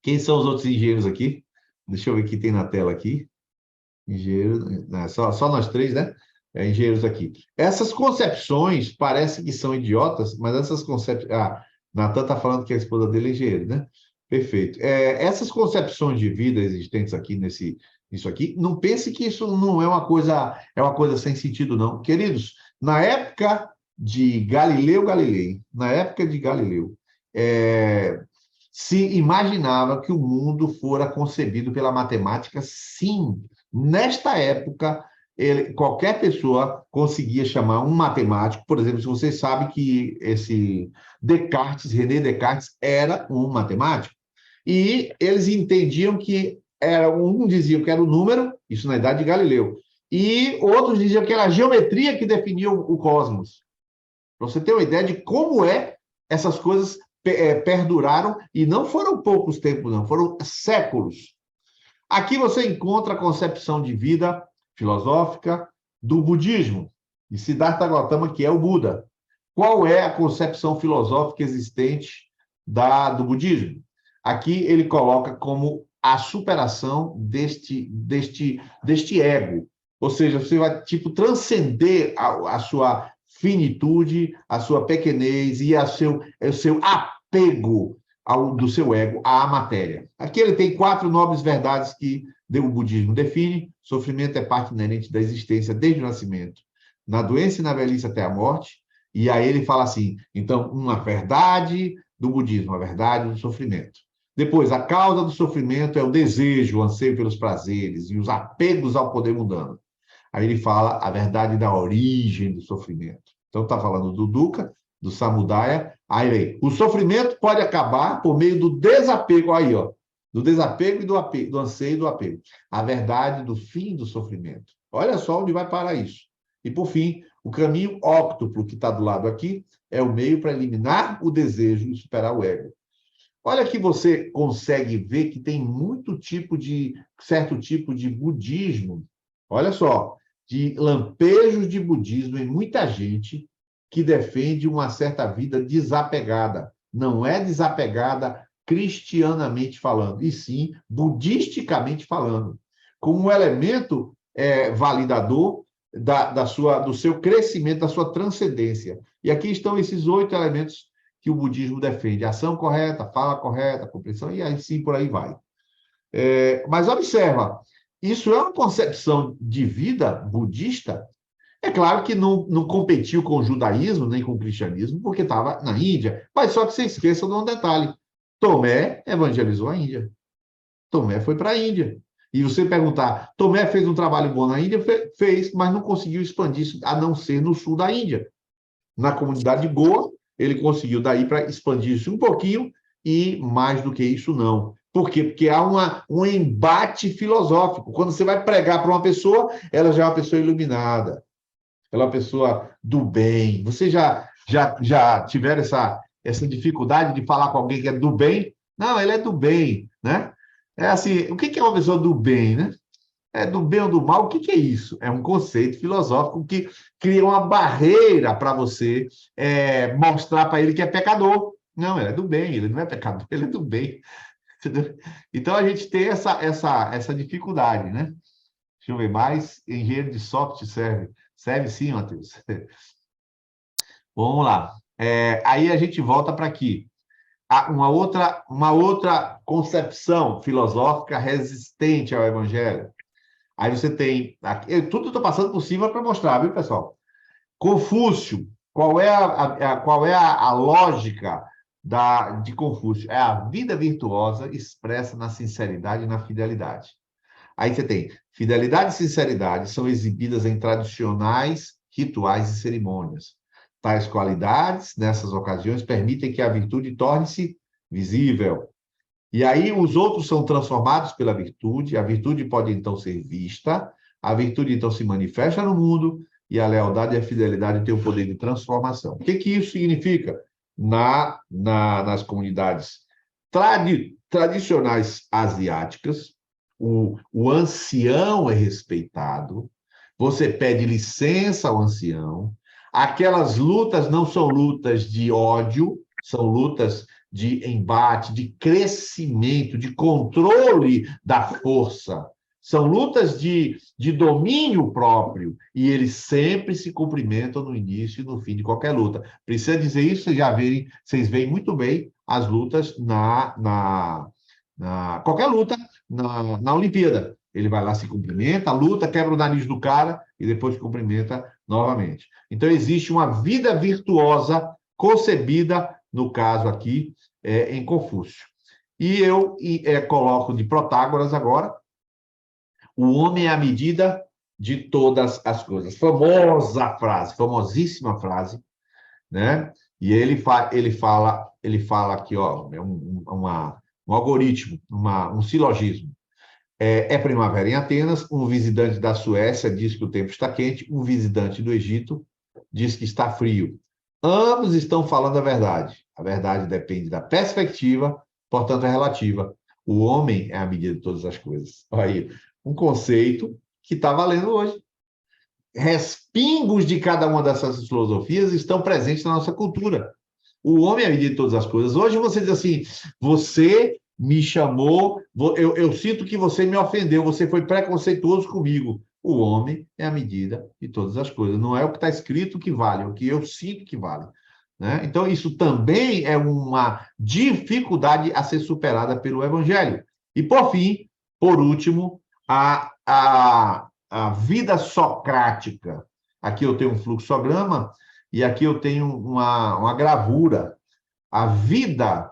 Quem são os outros engenheiros aqui? Deixa eu ver quem tem na tela aqui. Engenheiro, só nós três, né? Engenheiros aqui. Essas concepções parecem que são idiotas, mas essas concepções... Natan está falando que a esposa dele é engenheiro, né? Perfeito. Essas concepções de vida existentes aqui nisso aqui, não pense que isso não é uma coisa sem sentido, não. Queridos, na época de Galileu Galilei, se imaginava que o mundo fora concebido pela matemática, sim. Nesta época, qualquer pessoa conseguia chamar um matemático, por exemplo, se você sabe que esse René Descartes era um matemático, e eles entendiam que um dizia que era o número, isso na idade de Galileu, e outros diziam que era a geometria que definia o cosmos. Para você ter uma ideia de como essas coisas perduraram, e não foram poucos tempos, não, foram séculos. Aqui você encontra a concepção de vida filosófica do budismo, de Siddhartha Gautama, que é o Buda. Qual é a concepção filosófica existente do budismo? Aqui ele coloca como a superação deste ego. Ou seja, você vai transcender a sua finitude, a sua pequenez e o seu apego do seu ego à matéria. Aqui ele tem 4 nobres verdades que o budismo define. Sofrimento é parte inerente da existência desde o nascimento, na doença e na velhice até a morte. E aí ele fala assim, então, uma verdade do budismo, a verdade do sofrimento. Depois, a causa do sofrimento é o desejo, o anseio pelos prazeres e os apegos ao poder mundano. Aí ele fala a verdade da origem do sofrimento. Então, está falando do dukkha, do samudaya. Aí, o sofrimento pode acabar por meio do desapego, aí, ó, do desapego e do apego, do anseio e do apego. A verdade do fim do sofrimento. Olha só onde vai parar isso. E, por fim, o caminho óctuplo, que está do lado aqui, é o meio para eliminar o desejo e superar o ego. Olha que você consegue ver que tem certo tipo de budismo, olha só, de lampejos de budismo em muita gente que defende uma certa vida desapegada. Não é desapegada cristianamente falando, e sim budisticamente falando, como um elemento validador do seu crescimento, da sua transcendência. E aqui estão esses 8 elementos que o budismo defende: ação correta, fala correta, compreensão, e assim por aí vai. Mas observa, isso é uma concepção de vida budista. É claro que não competiu com o judaísmo, nem com o cristianismo, porque estava na Índia. Mas só que você esqueça de um detalhe: Tomé evangelizou a Índia. Tomé foi para a Índia. E você perguntar, Tomé fez um trabalho bom na Índia? Fez, mas não conseguiu expandir isso, a não ser no sul da Índia. Na comunidade de Goa, ele conseguiu daí para expandir isso um pouquinho, e mais do que isso, não. Por quê? Porque há um embate filosófico. Quando você vai pregar para uma pessoa, ela já é uma pessoa iluminada, ela é uma pessoa do bem. Você já tiveram essa dificuldade de falar com alguém que é do bem? Não, ele é do bem, né? É assim, o que é uma pessoa do bem, né? É do bem ou do mal, o que é isso? É um conceito filosófico que cria uma barreira para você mostrar para ele que é pecador. Não, ele é do bem, ele não é pecador, ele é do bem. Entendeu? Então, a gente tem essa dificuldade, né? Deixa eu ver mais. Engenheiro de software serve. Serve sim, Matheus. Vamos lá. Aí a gente volta para aqui. Uma outra concepção filosófica resistente ao Evangelho. Aí você tem... Tudo estou passando por cima para mostrar, viu, pessoal? Confúcio. Qual é a lógica de Confúcio? É a vida virtuosa expressa na sinceridade e na fidelidade. Aí você tem fidelidade e sinceridade são exibidas em tradicionais rituais e cerimônias. Tais qualidades, nessas ocasiões, permitem que a virtude torne-se visível. E aí os outros são transformados pela virtude, a virtude pode então ser vista, a virtude então se manifesta no mundo, e a lealdade e a fidelidade têm o poder de transformação. O que isso significa? Nas comunidades tradicionais asiáticas, o ancião é respeitado, você pede licença ao ancião, aquelas lutas não são lutas de ódio, são lutas de embate, de crescimento, de controle da força. São lutas de domínio próprio, e eles sempre se cumprimentam no início e no fim de qualquer luta. Precisa dizer isso, vocês veem muito bem as lutas qualquer luta na Olimpíada. Ele vai lá, se cumprimenta, luta, quebra o nariz do cara e depois cumprimenta novamente. Então, existe uma vida virtuosa concebida, no caso aqui, em Confúcio. E eu coloco de Protágoras agora: o homem é a medida de todas as coisas. Famosa frase, famosíssima frase, né? E ele fala aqui, ó, um algoritmo, um silogismo. É primavera em Atenas, um visitante da Suécia diz que o tempo está quente, um visitante do Egito diz que está frio. Ambos estão falando a verdade. A verdade depende da perspectiva, portanto é relativa. O homem é a medida de todas as coisas. Olha aí, um conceito que está valendo hoje. Respingos de cada uma dessas filosofias estão presentes na nossa cultura. O homem é a medida de todas as coisas. Hoje você diz assim: você me chamou, eu sinto que você me ofendeu, você foi preconceituoso comigo. O homem é a medida de todas as coisas. Não é o que está escrito que vale, é o que eu sinto que vale. Né? Então, isso também é uma dificuldade a ser superada pelo Evangelho. E, por fim, por último, a vida socrática. Aqui eu tenho um fluxograma e aqui eu tenho uma gravura. A vida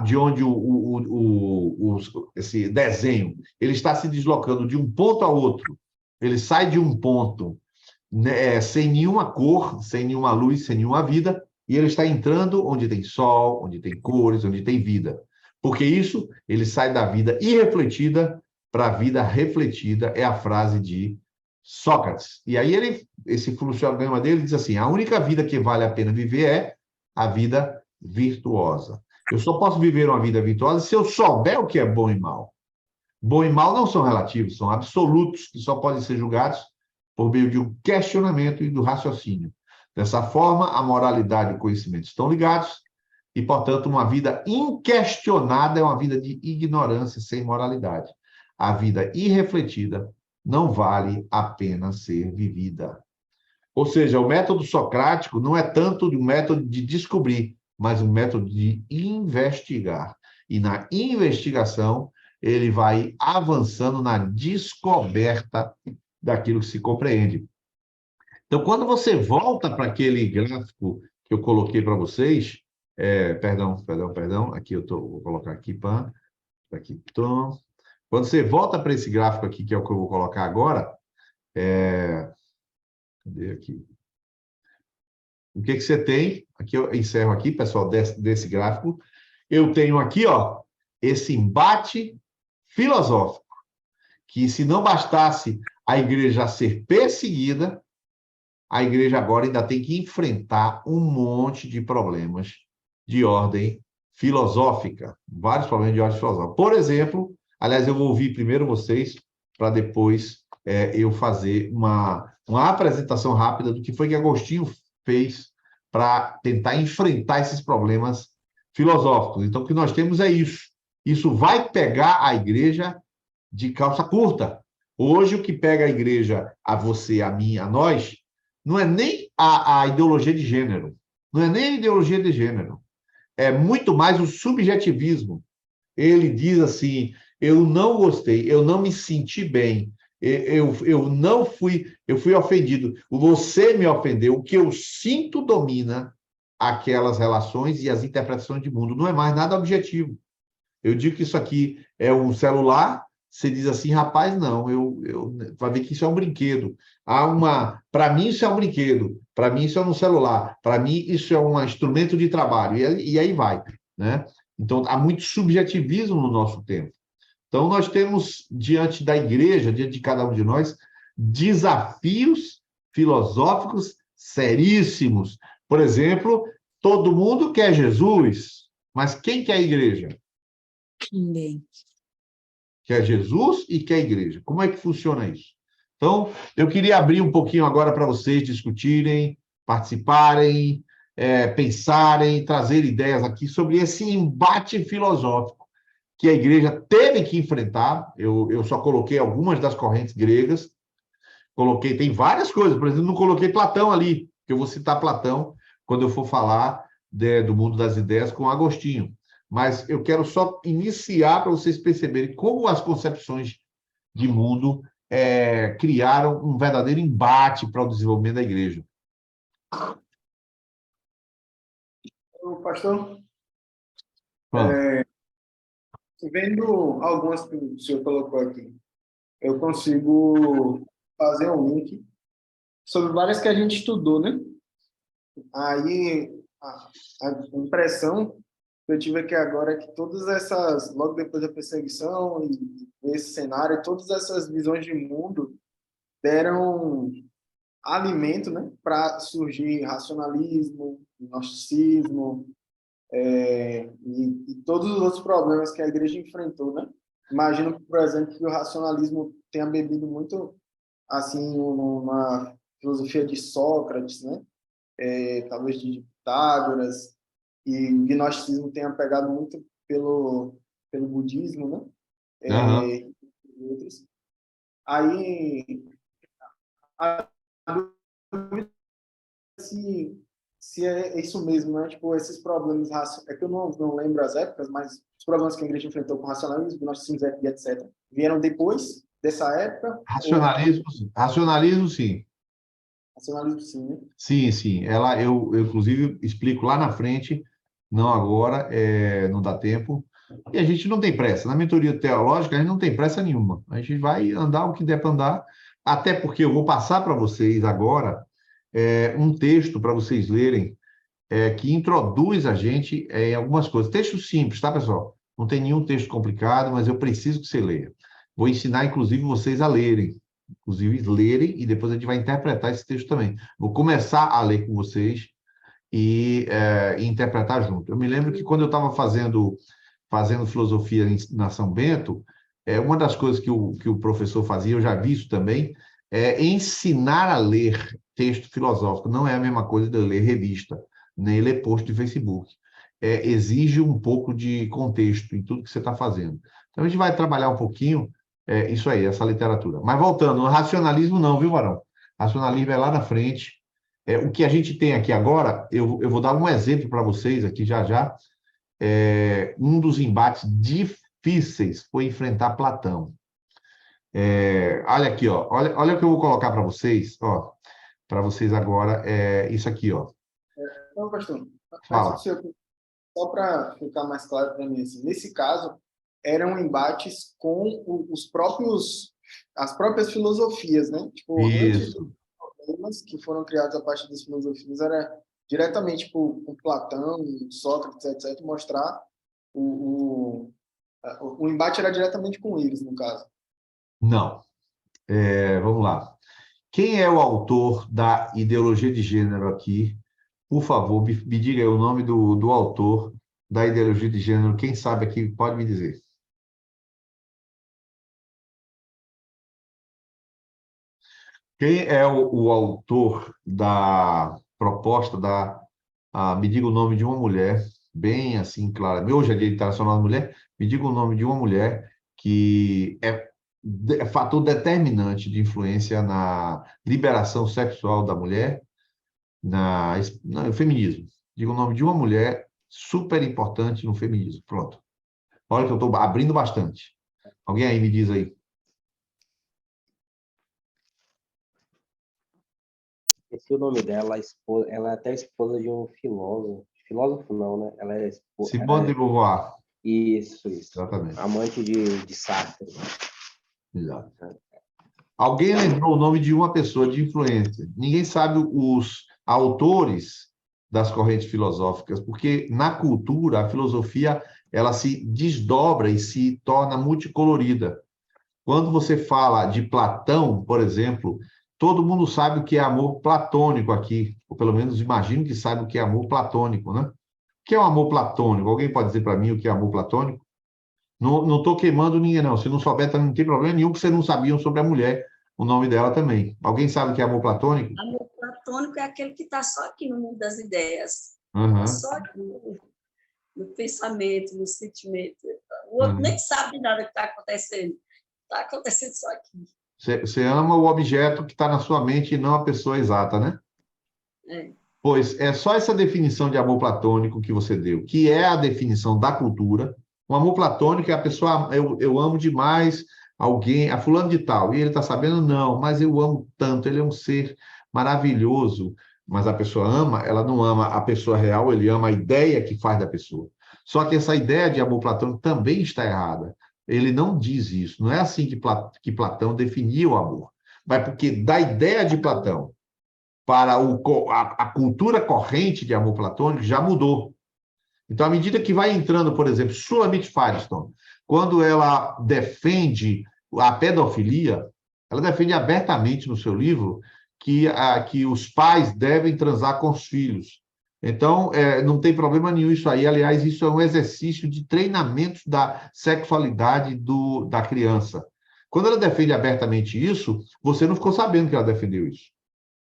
de onde esse desenho ele está se deslocando de um ponto a outro. Ele sai de um ponto, né, sem nenhuma cor, sem nenhuma luz, sem nenhuma vida, e ele está entrando onde tem sol, onde tem cores, onde tem vida. Porque isso, ele sai da vida irrefletida para a vida refletida, é a frase de Sócrates. E aí esse fluxograma dele diz assim: a única vida que vale a pena viver é a vida virtuosa. Eu só posso viver uma vida virtuosa se eu souber o que é bom e mal. Bom e mal não são relativos, são absolutos, que só podem ser julgados por meio de um questionamento e do raciocínio. Dessa forma, a moralidade e o conhecimento estão ligados e, portanto, uma vida inquestionada é uma vida de ignorância sem moralidade. A vida irrefletida não vale a pena ser vivida. Ou seja, o método socrático não é tanto um método de descobrir, mas um método de investigar. E na investigação, ele vai avançando na descoberta daquilo que se compreende. Então, quando você volta para aquele gráfico que eu coloquei para vocês, perdão, aqui vou colocar aqui, aqui, tom. Quando você volta para esse gráfico aqui, que é o que eu vou colocar agora, cadê aqui? O que você tem? Aqui eu encerro aqui, pessoal, desse gráfico. Eu tenho aqui, ó, esse embate filosófico, que se não bastasse a igreja ser perseguida, a igreja agora ainda tem que enfrentar um monte de problemas de ordem filosófica, vários problemas de ordem filosófica. Por exemplo, aliás, eu vou ouvir primeiro vocês, para depois eu fazer uma apresentação rápida do que foi que Agostinho fez para tentar enfrentar esses problemas filosóficos. Então, o que nós temos é isso. Isso vai pegar a igreja de calça curta. Hoje, o que pega a igreja, a você, a mim, a nós, não é nem a ideologia de gênero. Não é nem a ideologia de gênero. É muito mais o subjetivismo. Ele diz assim, eu não gostei, eu não me senti bem, eu fui ofendido, você me ofendeu, o que eu sinto domina aquelas relações e as interpretações de mundo. Não é mais nada objetivo. Eu digo que isso aqui é um celular, você diz assim, rapaz, não, vai ver que isso é um brinquedo. Para mim isso é um brinquedo, para mim isso é um celular, para mim isso é um instrumento de trabalho, e aí vai, né? Então, há muito subjetivismo no nosso tempo. Então, nós temos, diante da igreja, diante de cada um de nós, desafios filosóficos seríssimos. Por exemplo, todo mundo quer Jesus, mas quem quer a igreja? Ninguém. Quer Jesus e quer a igreja. Como é que funciona isso? Então, eu queria abrir um pouquinho agora para vocês discutirem, participarem, pensarem, trazer ideias aqui sobre esse embate filosófico que a igreja teve que enfrentar. Eu só coloquei algumas das correntes gregas, tem várias coisas, por exemplo, não coloquei Platão ali, que eu vou citar Platão quando eu for falar do mundo das ideias com Agostinho. Mas eu quero só iniciar para vocês perceberem como as concepções de mundo criaram um verdadeiro embate para o desenvolvimento da igreja. Pastor, vendo algumas que o senhor colocou aqui, eu consigo fazer um link sobre várias que a gente estudou, né? Aí, a impressão que eu tive aqui agora é que todas essas, logo depois da perseguição e esse cenário, todas essas visões de mundo deram alimento, né, para surgir racionalismo, gnosticismo, e todos os outros problemas que a igreja enfrentou, né? Imagino, por exemplo, que o racionalismo tenha bebido muito, assim, numa filosofia de Sócrates, né? Talvez de Pitágoras, e o gnosticismo tenha pegado muito pelo budismo, né? Uhum. Outros. Aí, se é isso mesmo, né? Tipo, esses problemas, é que eu não lembro as épocas, mas os problemas que a igreja enfrentou com racionalismo, gnosticismo e etc., vieram depois dessa época? Racionalismo, sim. Racionalismo, sim, né? Sim. Eu, inclusive, explico lá na frente, não agora, não dá tempo. E a gente não tem pressa. Na mentoria teológica, a gente não tem pressa nenhuma. A gente vai andar o que der para andar, até porque eu vou passar para vocês agora um texto para vocês lerem, que introduz a gente em algumas coisas. Texto simples, tá, pessoal? Não tem nenhum texto complicado, mas eu preciso que você leia. Vou ensinar, inclusive, vocês a lerem. Inclusive, lerem, e depois a gente vai interpretar esse texto também. Vou começar a ler com vocês, e interpretar junto. Eu me lembro que quando eu estava fazendo filosofia na São Bento, uma das coisas que o professor fazia, eu já vi isso também, é ensinar a ler texto filosófico. Não é a mesma coisa de ler revista, nem ler post de Facebook. Exige um pouco de contexto em tudo que você está fazendo. Então, a gente vai trabalhar um pouquinho isso aí, essa literatura. Mas voltando, racionalismo não, viu, Varão? Racionalismo é lá na frente. O que a gente tem aqui agora, eu vou dar um exemplo para vocês aqui já já. Um dos embates difíceis foi enfrentar Platão. Olha aqui, ó, olha o que eu vou colocar para vocês, ó, para vocês agora, isso aqui, ó. Então, pastor, Fala. só para ficar mais claro para mim, assim, nesse caso, eram embates com as próprias filosofias, né? Tipo, antes Isso. dos problemas que foram criados a partir das filosofias, era diretamente com Platão, Sócrates, etc., mostrar o embate era diretamente com eles, no caso. Não. Vamos lá. Quem é o autor da ideologia de gênero aqui? Por favor, me diga aí o nome do autor da ideologia de gênero. Quem sabe aqui pode me dizer. Quem é o autor da proposta me diga o nome de uma mulher, bem assim, clara. Hoje é Dia Internacional da Mulher, me diga o nome de uma mulher que é fator determinante de influência na liberação sexual da mulher, no feminismo. Diga o nome de uma mulher super importante no feminismo. Pronto. Olha que eu estou abrindo bastante. Alguém aí me diz aí. Esse é o nome dela, ela é até esposa de um filósofo. Filósofo não, né? Ela é Simone de Beauvoir. Isso. Exatamente. Amante de Sartre. Exato. Alguém lembrou o nome de uma pessoa de influência. Ninguém sabe os autores das correntes filosóficas, porque na cultura, a filosofia ela se desdobra e se torna multicolorida. Quando você fala de Platão, por exemplo, todo mundo sabe o que é amor platônico aqui, ou pelo menos imagino que sabe o que é amor platônico, né? O que é um amor platônico? Alguém pode dizer para mim o que é amor platônico? Não estou queimando ninguém, não. Se não souber, também não tem problema nenhum, porque vocês não sabiam sobre a mulher, o nome dela também. Alguém sabe o que é amor platônico? Amor platônico é aquele que está só aqui no mundo das ideias. Uhum. Só aqui no pensamento, no sentimento. O outro nem sabe nada que está acontecendo. Está acontecendo só aqui. Você ama o objeto que está na sua mente e não a pessoa exata, né? Pois é só essa definição de amor platônico que você deu, que é a definição da cultura. O amor platônico é a pessoa, eu amo demais alguém, a fulano de tal, e ele está sabendo, não, mas eu amo tanto, ele é um ser maravilhoso, mas a pessoa ama, ela não ama a pessoa real, ele ama a ideia que faz da pessoa. Só que essa ideia de amor platônico também está errada. Ele não diz isso, não é assim que Platão definia o amor, mas porque da ideia de Platão para a cultura corrente de amor platônico já mudou. Então, à medida que vai entrando, por exemplo, Sulamit Firestone, quando ela defende a pedofilia, ela defende abertamente no seu livro que os pais devem transar com os filhos. Então, não tem problema nenhum isso aí. Aliás, isso é um exercício de treinamento da sexualidade da criança. Quando ela defende abertamente isso, você não ficou sabendo que ela defendeu isso.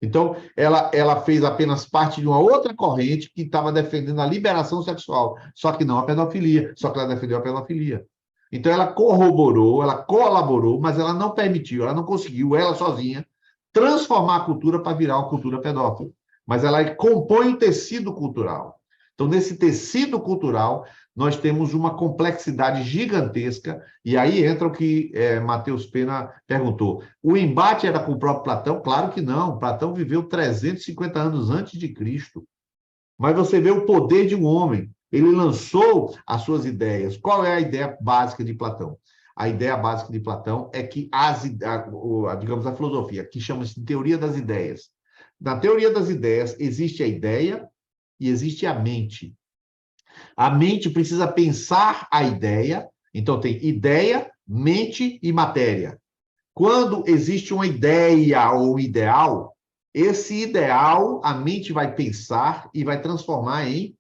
Então, ela fez apenas parte de uma outra corrente que estava defendendo a liberação sexual, só que não a pedofilia, só que ela defendeu a pedofilia. Então, ela corroborou, ela colaborou, mas ela não permitiu, ela não conseguiu, ela sozinha, transformar a cultura para virar uma cultura pedófila. Mas ela compõe o tecido cultural. Então, nesse tecido cultural, nós temos uma complexidade gigantesca, e aí entra o que Matheus Pena perguntou. O embate era com o próprio Platão? Claro que não. Platão viveu 350 anos antes de Cristo. Mas você vê o poder de um homem. Ele lançou as suas ideias. Qual é a ideia básica de Platão? A ideia básica de Platão é que digamos, a filosofia, que chama-se de teoria das ideias. Na teoria das ideias, existe a ideia e existe a mente. A mente precisa pensar a ideia, então tem ideia, mente e matéria. Quando existe uma ideia ou um ideal, esse ideal, a mente vai pensar e vai transformar em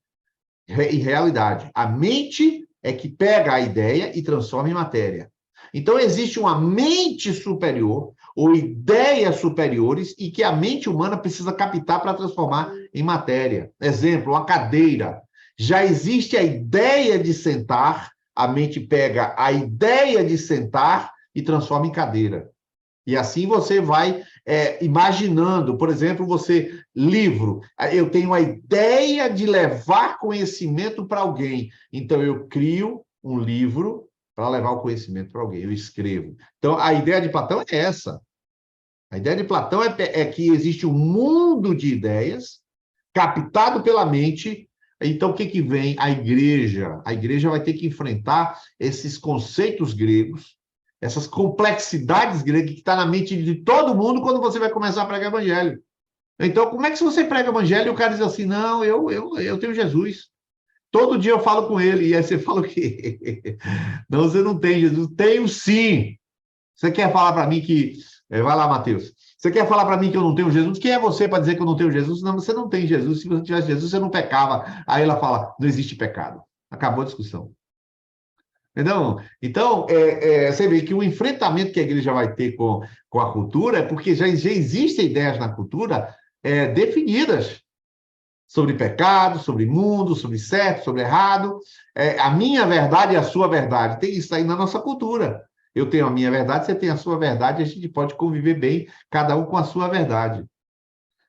realidade. A mente é que pega a ideia e transforma em matéria. Então, existe uma mente superior ou ideias superiores e que a mente humana precisa captar para transformar em matéria. Exemplo, a cadeira. Já existe a ideia de sentar, a mente pega a ideia de sentar e transforma em cadeira. E assim você vai imaginando, por exemplo, livro, eu tenho a ideia de levar conhecimento para alguém, então eu crio um livro para levar o conhecimento para alguém, eu escrevo. Então, a ideia de Platão é essa. A ideia de Platão é que existe um mundo de ideias captado pela mente. Então, o que vem? A igreja. A igreja vai ter que enfrentar esses conceitos gregos, essas complexidades gregas que estão na mente de todo mundo quando você vai começar a pregar evangelho. Então, como é que se você prega evangelho e o cara diz assim, não, eu tenho Jesus. Todo dia eu falo com ele. E aí você fala o quê? Não, você não tem Jesus. Tenho sim. Você quer falar para mim que... Vai lá, Mateus. Você quer falar para mim que eu não tenho Jesus? Quem é você para dizer que eu não tenho Jesus? Não, você não tem Jesus. Se você tivesse Jesus, você não pecava. Aí ela fala, não existe pecado. Acabou a discussão. Então você vê que o enfrentamento que a igreja vai ter com a cultura é porque já existem ideias na cultura definidas sobre pecado, sobre mundo, sobre certo, sobre errado. A minha verdade e a sua verdade. Tem isso aí na nossa cultura. Eu tenho a minha verdade, você tem a sua verdade, a gente pode conviver bem, cada um com a sua verdade.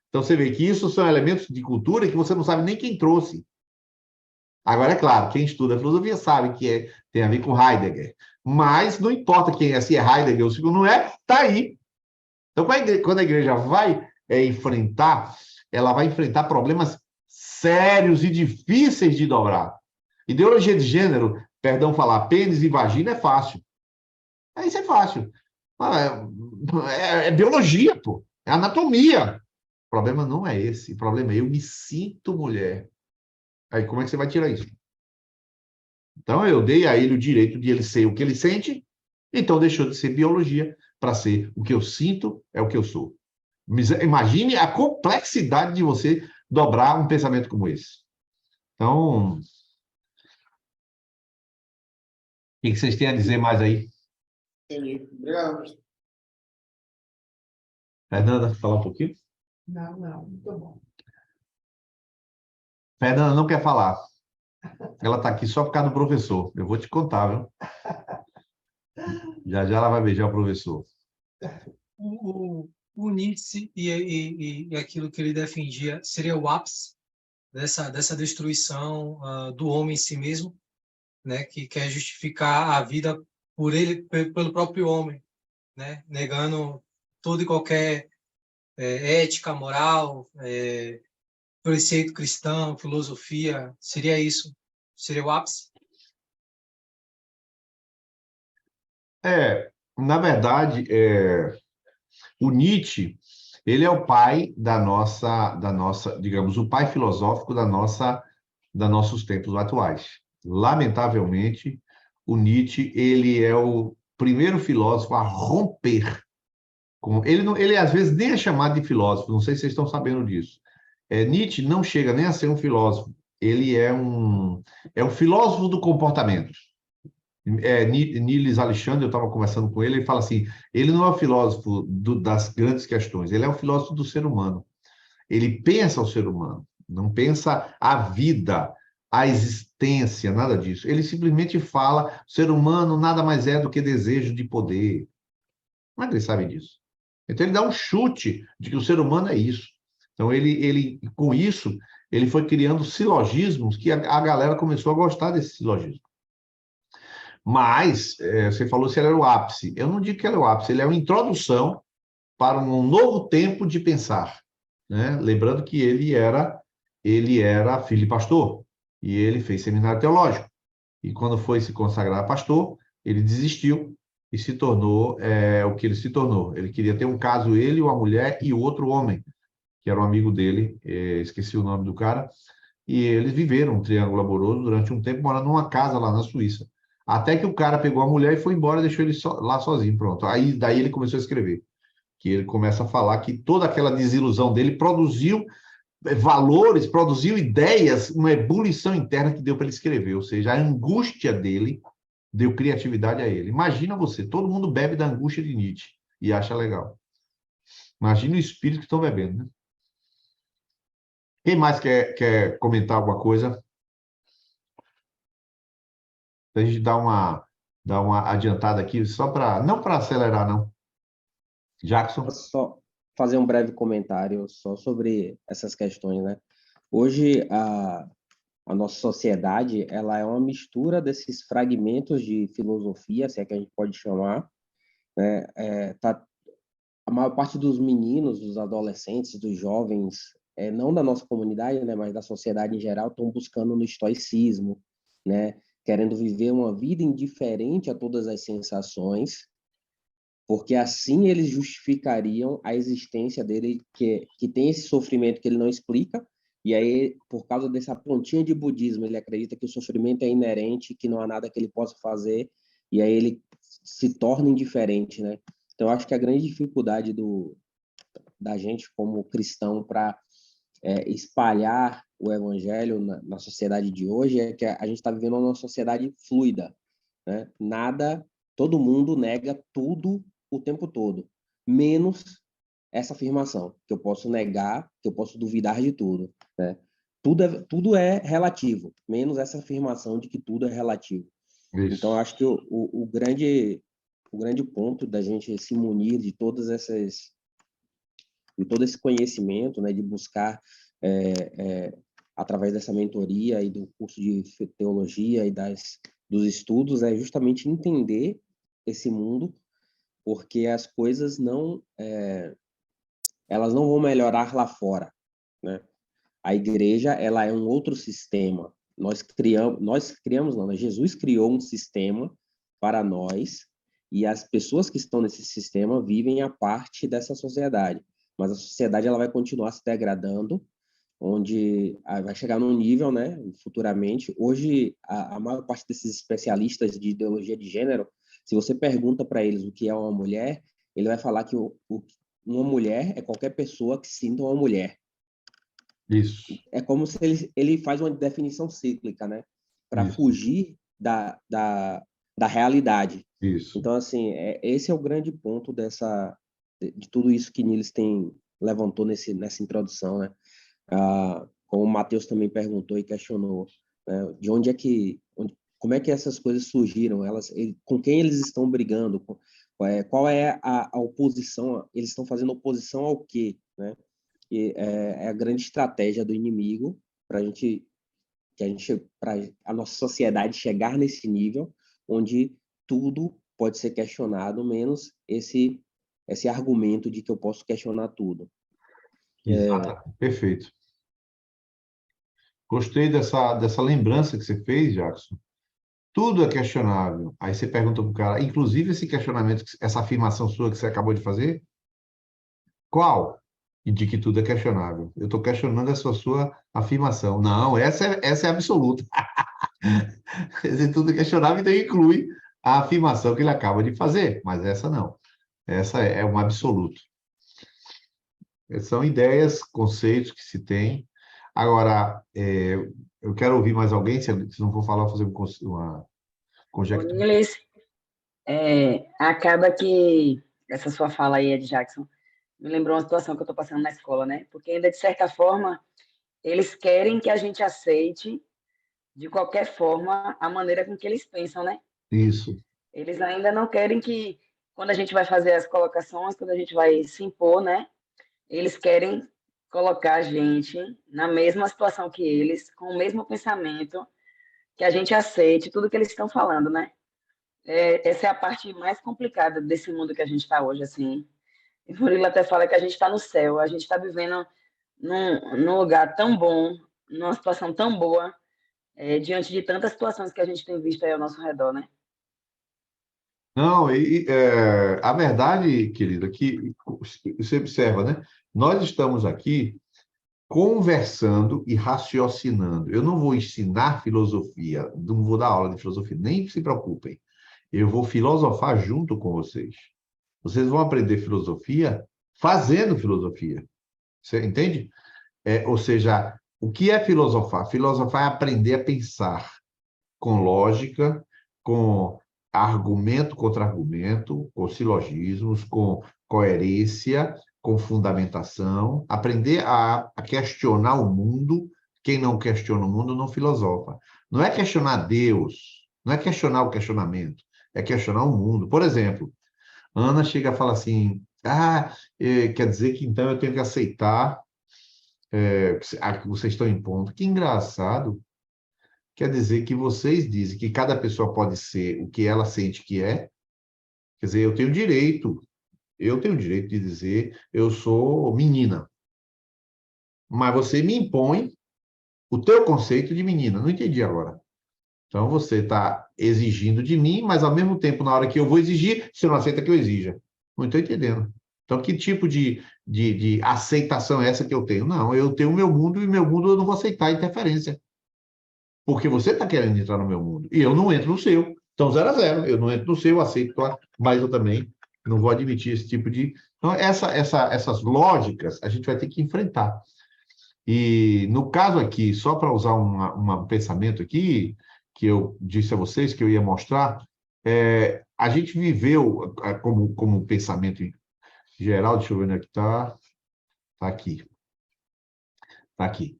Então, você vê que isso são elementos de cultura que você não sabe nem quem trouxe. Agora, é claro, quem estuda filosofia sabe que tem a ver com Heidegger. Mas não importa quem é, se é Heidegger ou se não é, está aí. Então, quando a igreja vai enfrentar, ela vai enfrentar problemas sérios e difíceis de dobrar. Ideologia de gênero, perdão falar, pênis e vagina é fácil. Isso é fácil. É biologia, pô. É anatomia. O problema não é esse. O problema é eu me sinto mulher. Aí como é que você vai tirar isso? Então eu dei a ele o direito de ele ser o que ele sente, então deixou de ser biologia para ser o que eu sinto é o que eu sou. Imagine a complexidade de você dobrar um pensamento como esse. Então, o que vocês têm a dizer mais aí? Entendi. Obrigado. Fernanda, falar um pouquinho? Não, muito bom. Fernanda não quer falar. Ela está aqui só por causa do professor. Eu vou te contar, viu? Já já ela vai beijar o professor. O Nietzsche e aquilo que ele defendia seria o ápice dessa destruição do homem em si mesmo, né? Que quer justificar a vida por ele, pelo próprio homem, né? Negando toda e qualquer ética, moral, preceito cristão, filosofia. Seria isso? Seria o ápice? Na verdade, o Nietzsche, ele é o pai da nossa, digamos, o pai filosófico dos nossos tempos atuais. Lamentavelmente, o Nietzsche, ele é o primeiro filósofo a romper com... Ele às vezes nem é chamado de filósofo, não sei se vocês estão sabendo disso. Nietzsche não chega nem a ser um filósofo, ele é um filósofo do comportamento. Niles Alexandre, eu estava conversando com ele, ele fala assim, ele não é o filósofo das grandes questões, ele é o filósofo do ser humano. Ele pensa o ser humano, não pensa a vida, a existência, nada disso. Ele simplesmente fala, o ser humano nada mais é do que desejo de poder. Como é que ele sabe disso? Então ele dá um chute de que o ser humano é isso. Então ele com isso, ele foi criando silogismos que a galera começou a gostar desse silogismo. Mas, você falou se ele era o ápice. Eu não digo que ele é o ápice, ele é uma introdução para um novo tempo de pensar. Né? Lembrando que ele era filho de pastor, e ele fez seminário teológico. E quando foi se consagrar pastor, ele desistiu e se tornou o que ele se tornou. Ele queria ter um caso, ele, uma mulher e outro homem, que era um amigo dele, esqueci o nome do cara, e eles viveram um triângulo amoroso durante um tempo, morando numa casa lá na Suíça. Até que o cara pegou a mulher e foi embora, deixou ele lá sozinho, pronto. Daí ele começou a escrever, que ele começa a falar que toda aquela desilusão dele produziu valores, produziu ideias, uma ebulição interna que deu para ele escrever, ou seja, a angústia dele deu criatividade a ele. Imagina você, todo mundo bebe da angústia de Nietzsche e acha legal. Imagina o espírito que estão bebendo, né? Quem mais quer comentar alguma coisa? A gente dá uma adiantada aqui, só para, não para acelerar, não. Jackson? Só fazer um breve comentário só sobre essas questões, né? Hoje, a nossa sociedade, ela é uma mistura desses fragmentos de filosofia, se é que a gente pode chamar, né? A maior parte dos meninos, dos adolescentes, dos jovens, não da nossa comunidade, né, mas da sociedade em geral, estão buscando no estoicismo, né? Querendo viver uma vida indiferente a todas as sensações, porque assim eles justificariam a existência dele, que tem esse sofrimento que ele não explica, e aí, por causa dessa pontinha de budismo, ele acredita que o sofrimento é inerente, que não há nada que ele possa fazer, e aí ele se torna indiferente, né? Então, eu acho que a grande dificuldade da gente como cristão para espalhar o evangelho na sociedade de hoje é que a gente está vivendo uma sociedade fluida, né? Todo mundo nega tudo o tempo todo, menos essa afirmação, que eu posso negar, que eu posso duvidar de tudo, né? Tudo é relativo, menos essa afirmação de que tudo é relativo. Isso. Então, acho que o grande ponto da gente se munir de todo esse conhecimento, né, de buscar através dessa mentoria e do curso de teologia e dos estudos, é justamente entender esse mundo, porque as coisas elas não vão melhorar lá fora, né? A igreja, ela é um outro sistema. Nós criamos não, né? Jesus criou um sistema para nós, e as pessoas que estão nesse sistema vivem a parte dessa sociedade. Mas a sociedade, ela vai continuar se degradando, onde vai chegar num nível, né, futuramente. Hoje, a maior parte desses especialistas de ideologia de gênero, se você pergunta para eles o que é uma mulher, ele vai falar que uma mulher é qualquer pessoa que sinta uma mulher. Isso. É como se ele faz uma definição cíclica, né, para fugir da realidade. Isso. Então, assim, esse é o grande ponto de tudo isso que Niels levantou nessa introdução, né? Como o Matheus também perguntou e questionou, né? De como é que essas coisas surgiram? Com quem eles estão brigando? Qual é a oposição? Eles estão fazendo oposição ao quê, né? E é a grande estratégia do inimigo para a nossa sociedade chegar nesse nível onde tudo pode ser questionado, menos esse argumento de que eu posso questionar tudo. Exato. Perfeito. Gostei dessa lembrança que você fez, Jackson. Tudo é questionável. Aí você pergunta para o cara, inclusive esse questionamento, essa afirmação sua que você acabou de fazer, qual? E de que tudo é questionável. Eu estou questionando essa sua afirmação. Não, essa é absoluta. Esse tudo é questionável, então inclui a afirmação que ele acaba de fazer, mas essa não. Essa é um absoluto. São ideias, conceitos que se tem. Agora, eu quero ouvir mais alguém, se não for falar, vou fazer uma conjectura. Niels, acaba que essa sua fala aí, Ed Jackson, me lembrou uma situação que eu estou passando na escola, né? Porque ainda, de certa forma, eles querem que a gente aceite, de qualquer forma, a maneira com que eles pensam, né? Isso. Eles ainda não querem que, quando a gente vai fazer as colocações, quando a gente vai se impor, né? Eles querem colocar a gente na mesma situação que eles, com o mesmo pensamento, que a gente aceite tudo que eles estão falando, né? Essa é a parte mais complicada desse mundo que a gente está hoje, assim. E Murilo até fala que a gente está no céu, a gente está vivendo num lugar tão bom, numa situação tão boa, diante de tantas situações que a gente tem visto aí ao nosso redor, né? Não, a verdade, querida, que você observa, né? Nós estamos aqui conversando e raciocinando. Eu não vou ensinar filosofia, não vou dar aula de filosofia, nem se preocupem. Eu vou filosofar junto com vocês. Vocês vão aprender filosofia fazendo filosofia. Você entende? Ou seja, o que é filosofar? Filosofar é aprender a pensar com lógica, com argumento contra argumento, com silogismos, com coerência, com fundamentação, aprender a questionar o mundo. Quem não questiona o mundo não filosofa. Não é questionar Deus, não é questionar o questionamento, é questionar o mundo. Por exemplo, Ana chega a falar assim, quer dizer que então eu tenho que aceitar que vocês estão impondo. Que engraçado. Quer dizer que vocês dizem que cada pessoa pode ser o que ela sente que é. Quer dizer, eu tenho direito de dizer eu sou menina. Mas você me impõe o teu conceito de menina. Não entendi agora. Então, você está exigindo de mim, mas, ao mesmo tempo, na hora que eu vou exigir, você não aceita que eu exija. Não estou entendendo. Então, que tipo de aceitação é essa que eu tenho? Não, eu tenho o meu mundo e o meu mundo eu não vou aceitar interferência. Porque você está querendo entrar no meu mundo e eu não entro no seu. Então, 0 a 0. Eu não entro no seu, aceito, mas eu também não vou admitir esse tipo de... Então, essas lógicas a gente vai ter que enfrentar. E, no caso aqui, só para usar um pensamento aqui, que eu disse a vocês que eu ia mostrar, a gente viveu como pensamento geral, deixa eu ver onde é que está. Está aqui. Está aqui.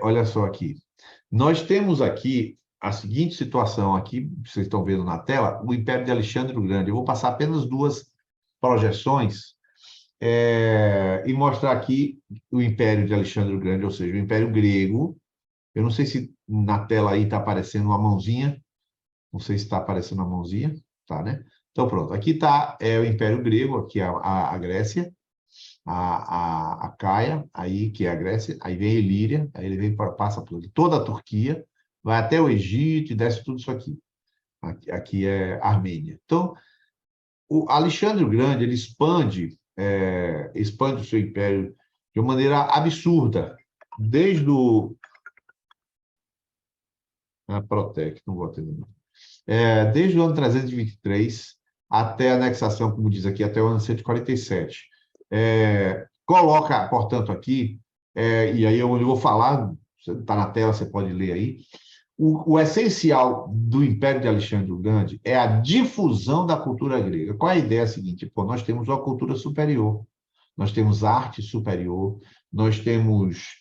Olha só aqui. Nós temos aqui a seguinte situação, aqui, vocês estão vendo na tela, o Império de Alexandre o Grande. Eu vou passar apenas 2 projeções e mostrar aqui o Império de Alexandre o Grande, ou seja, o Império Grego. Eu não sei se na tela aí está aparecendo uma mãozinha. Não sei se está aparecendo uma mãozinha. Tá, né? Então, pronto. Aqui está o Império Grego, aqui a Grécia, a Caia, aí que é a Grécia, aí vem a Ilíria, aí ele passa por toda a Turquia, vai até o Egito e desce tudo isso aqui. Aqui é a Armênia. Então, o Alexandre o Grande, ele expande o seu império de uma maneira absurda, desde o... Protec, não vou atender. Desde o ano 323 até a anexação, como diz aqui, até o ano 147. Coloca, portanto, aqui, e aí eu vou falar, está na tela, você pode ler aí, o essencial do Império de Alexandre o Grande é a difusão da cultura grega. Qual é a ideia seguinte? Nós temos uma cultura superior, nós temos arte superior, nós temos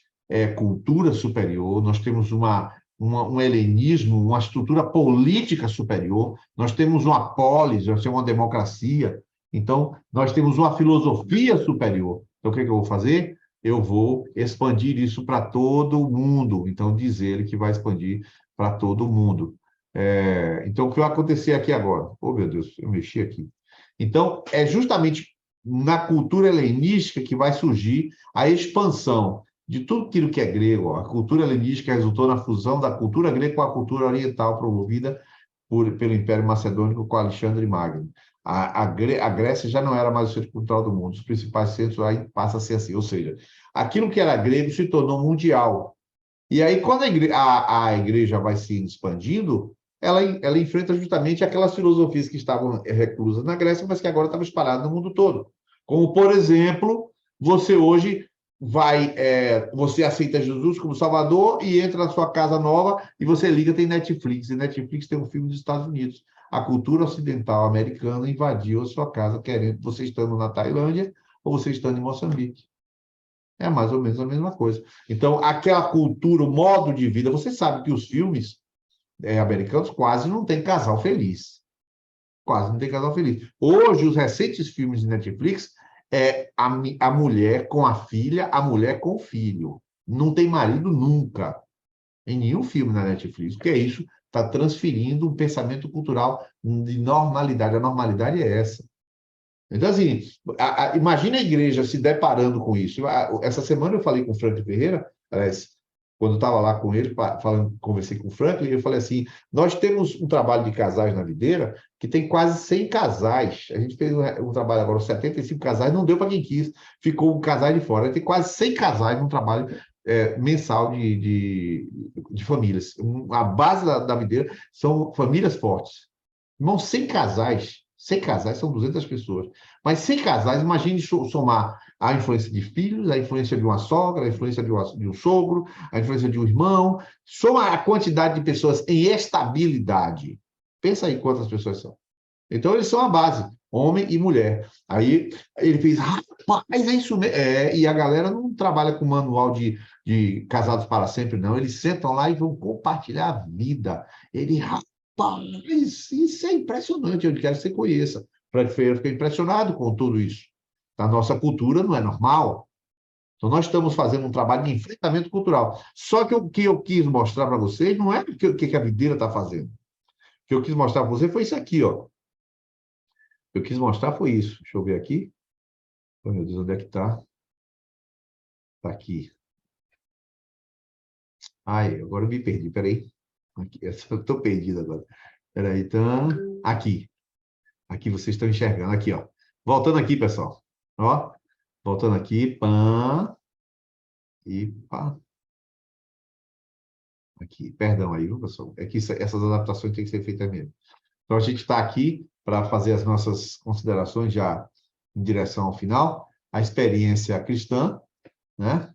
cultura superior, nós temos um helenismo, uma estrutura política superior, nós temos uma polis, nós temos uma democracia, então nós temos uma filosofia superior. Então, o que eu vou fazer? Eu vou expandir isso para todo o mundo. Então, diz ele que vai expandir para todo o mundo. Então, o que vai acontecer aqui agora? Oh, meu Deus, eu mexi aqui. Então, é justamente na cultura helenística que vai surgir a expansão de tudo aquilo que é grego. A cultura helenística resultou na fusão da cultura grega com a cultura oriental promovida pelo Império Macedônico com Alexandre Magno. A Grécia já não era mais o centro cultural do mundo, os principais centros aí passam a ser assim, ou seja, aquilo que era grego se tornou mundial. E aí, quando a igreja vai se expandindo, ela enfrenta justamente aquelas filosofias que estavam reclusas na Grécia, mas que agora estavam espalhadas no mundo todo. Como, por exemplo, você hoje você aceita Jesus como Salvador e entra na sua casa nova e você liga, tem Netflix, e Netflix tem um filme dos Estados Unidos. A cultura ocidental americana invadiu a sua casa, querendo você estando na Tailândia ou você estando em Moçambique. É mais ou menos a mesma coisa. Então, aquela cultura, o modo de vida, você sabe que os filmes americanos quase não tem casal feliz. Quase não tem casal feliz. Hoje, os recentes filmes de Netflix a mulher com a filha, a mulher com o filho. Não tem marido nunca. Em nenhum filme na Netflix. O que é isso? Está transferindo um pensamento cultural de normalidade. A normalidade é essa. Então, assim, imagina a igreja se deparando com isso. Essa semana eu falei com o Frank Ferreira, quando eu estava lá com ele, conversei com o Franklin, e eu falei assim, nós temos um trabalho de casais na Videira que tem quase 100 casais. A gente fez um trabalho agora, 75 casais, não deu para quem quis, ficou um casal de fora. Tem quase 100 casais num trabalho mensal de famílias. A base da Videira são famílias fortes. Irmão, 100 casais, 100 casais são 200 pessoas. Mas 100 casais, imagine somar a influência de filhos, a influência de uma sogra, a influência de um sogro, a influência de um irmão. Soma a quantidade de pessoas em estabilidade. Pensa aí quantas pessoas são. Então, eles são a base, homem e mulher. Aí ele fez, rapaz, é isso mesmo. E a galera não trabalha com manual de casados para sempre, não. Eles sentam lá e vão compartilhar a vida. Ele, rapaz, isso é impressionante. Eu quero que você conheça. Fred Ferreira fica impressionado com tudo isso. Na nossa cultura não é normal. Então, nós estamos fazendo um trabalho de enfrentamento cultural. Só que o que eu quis mostrar para vocês não é o que a videira está fazendo. O que eu quis mostrar para vocês foi isso aqui, ó. O que eu quis mostrar foi isso. Deixa eu ver aqui. Oh, meu Deus, onde é que está? Está aqui. Ai, agora eu me perdi. Peraí. Aqui, eu estou perdido agora. Peraí, então. Aqui. Aqui vocês estão enxergando. Aqui, ó. Voltando aqui, pessoal. Ó. Voltando aqui. Pã. E pá. Aqui. Perdão aí, viu, pessoal? É que essas adaptações têm que ser feitas mesmo. Então, a gente está aqui para fazer as nossas considerações já em direção ao final. A experiência cristã, né?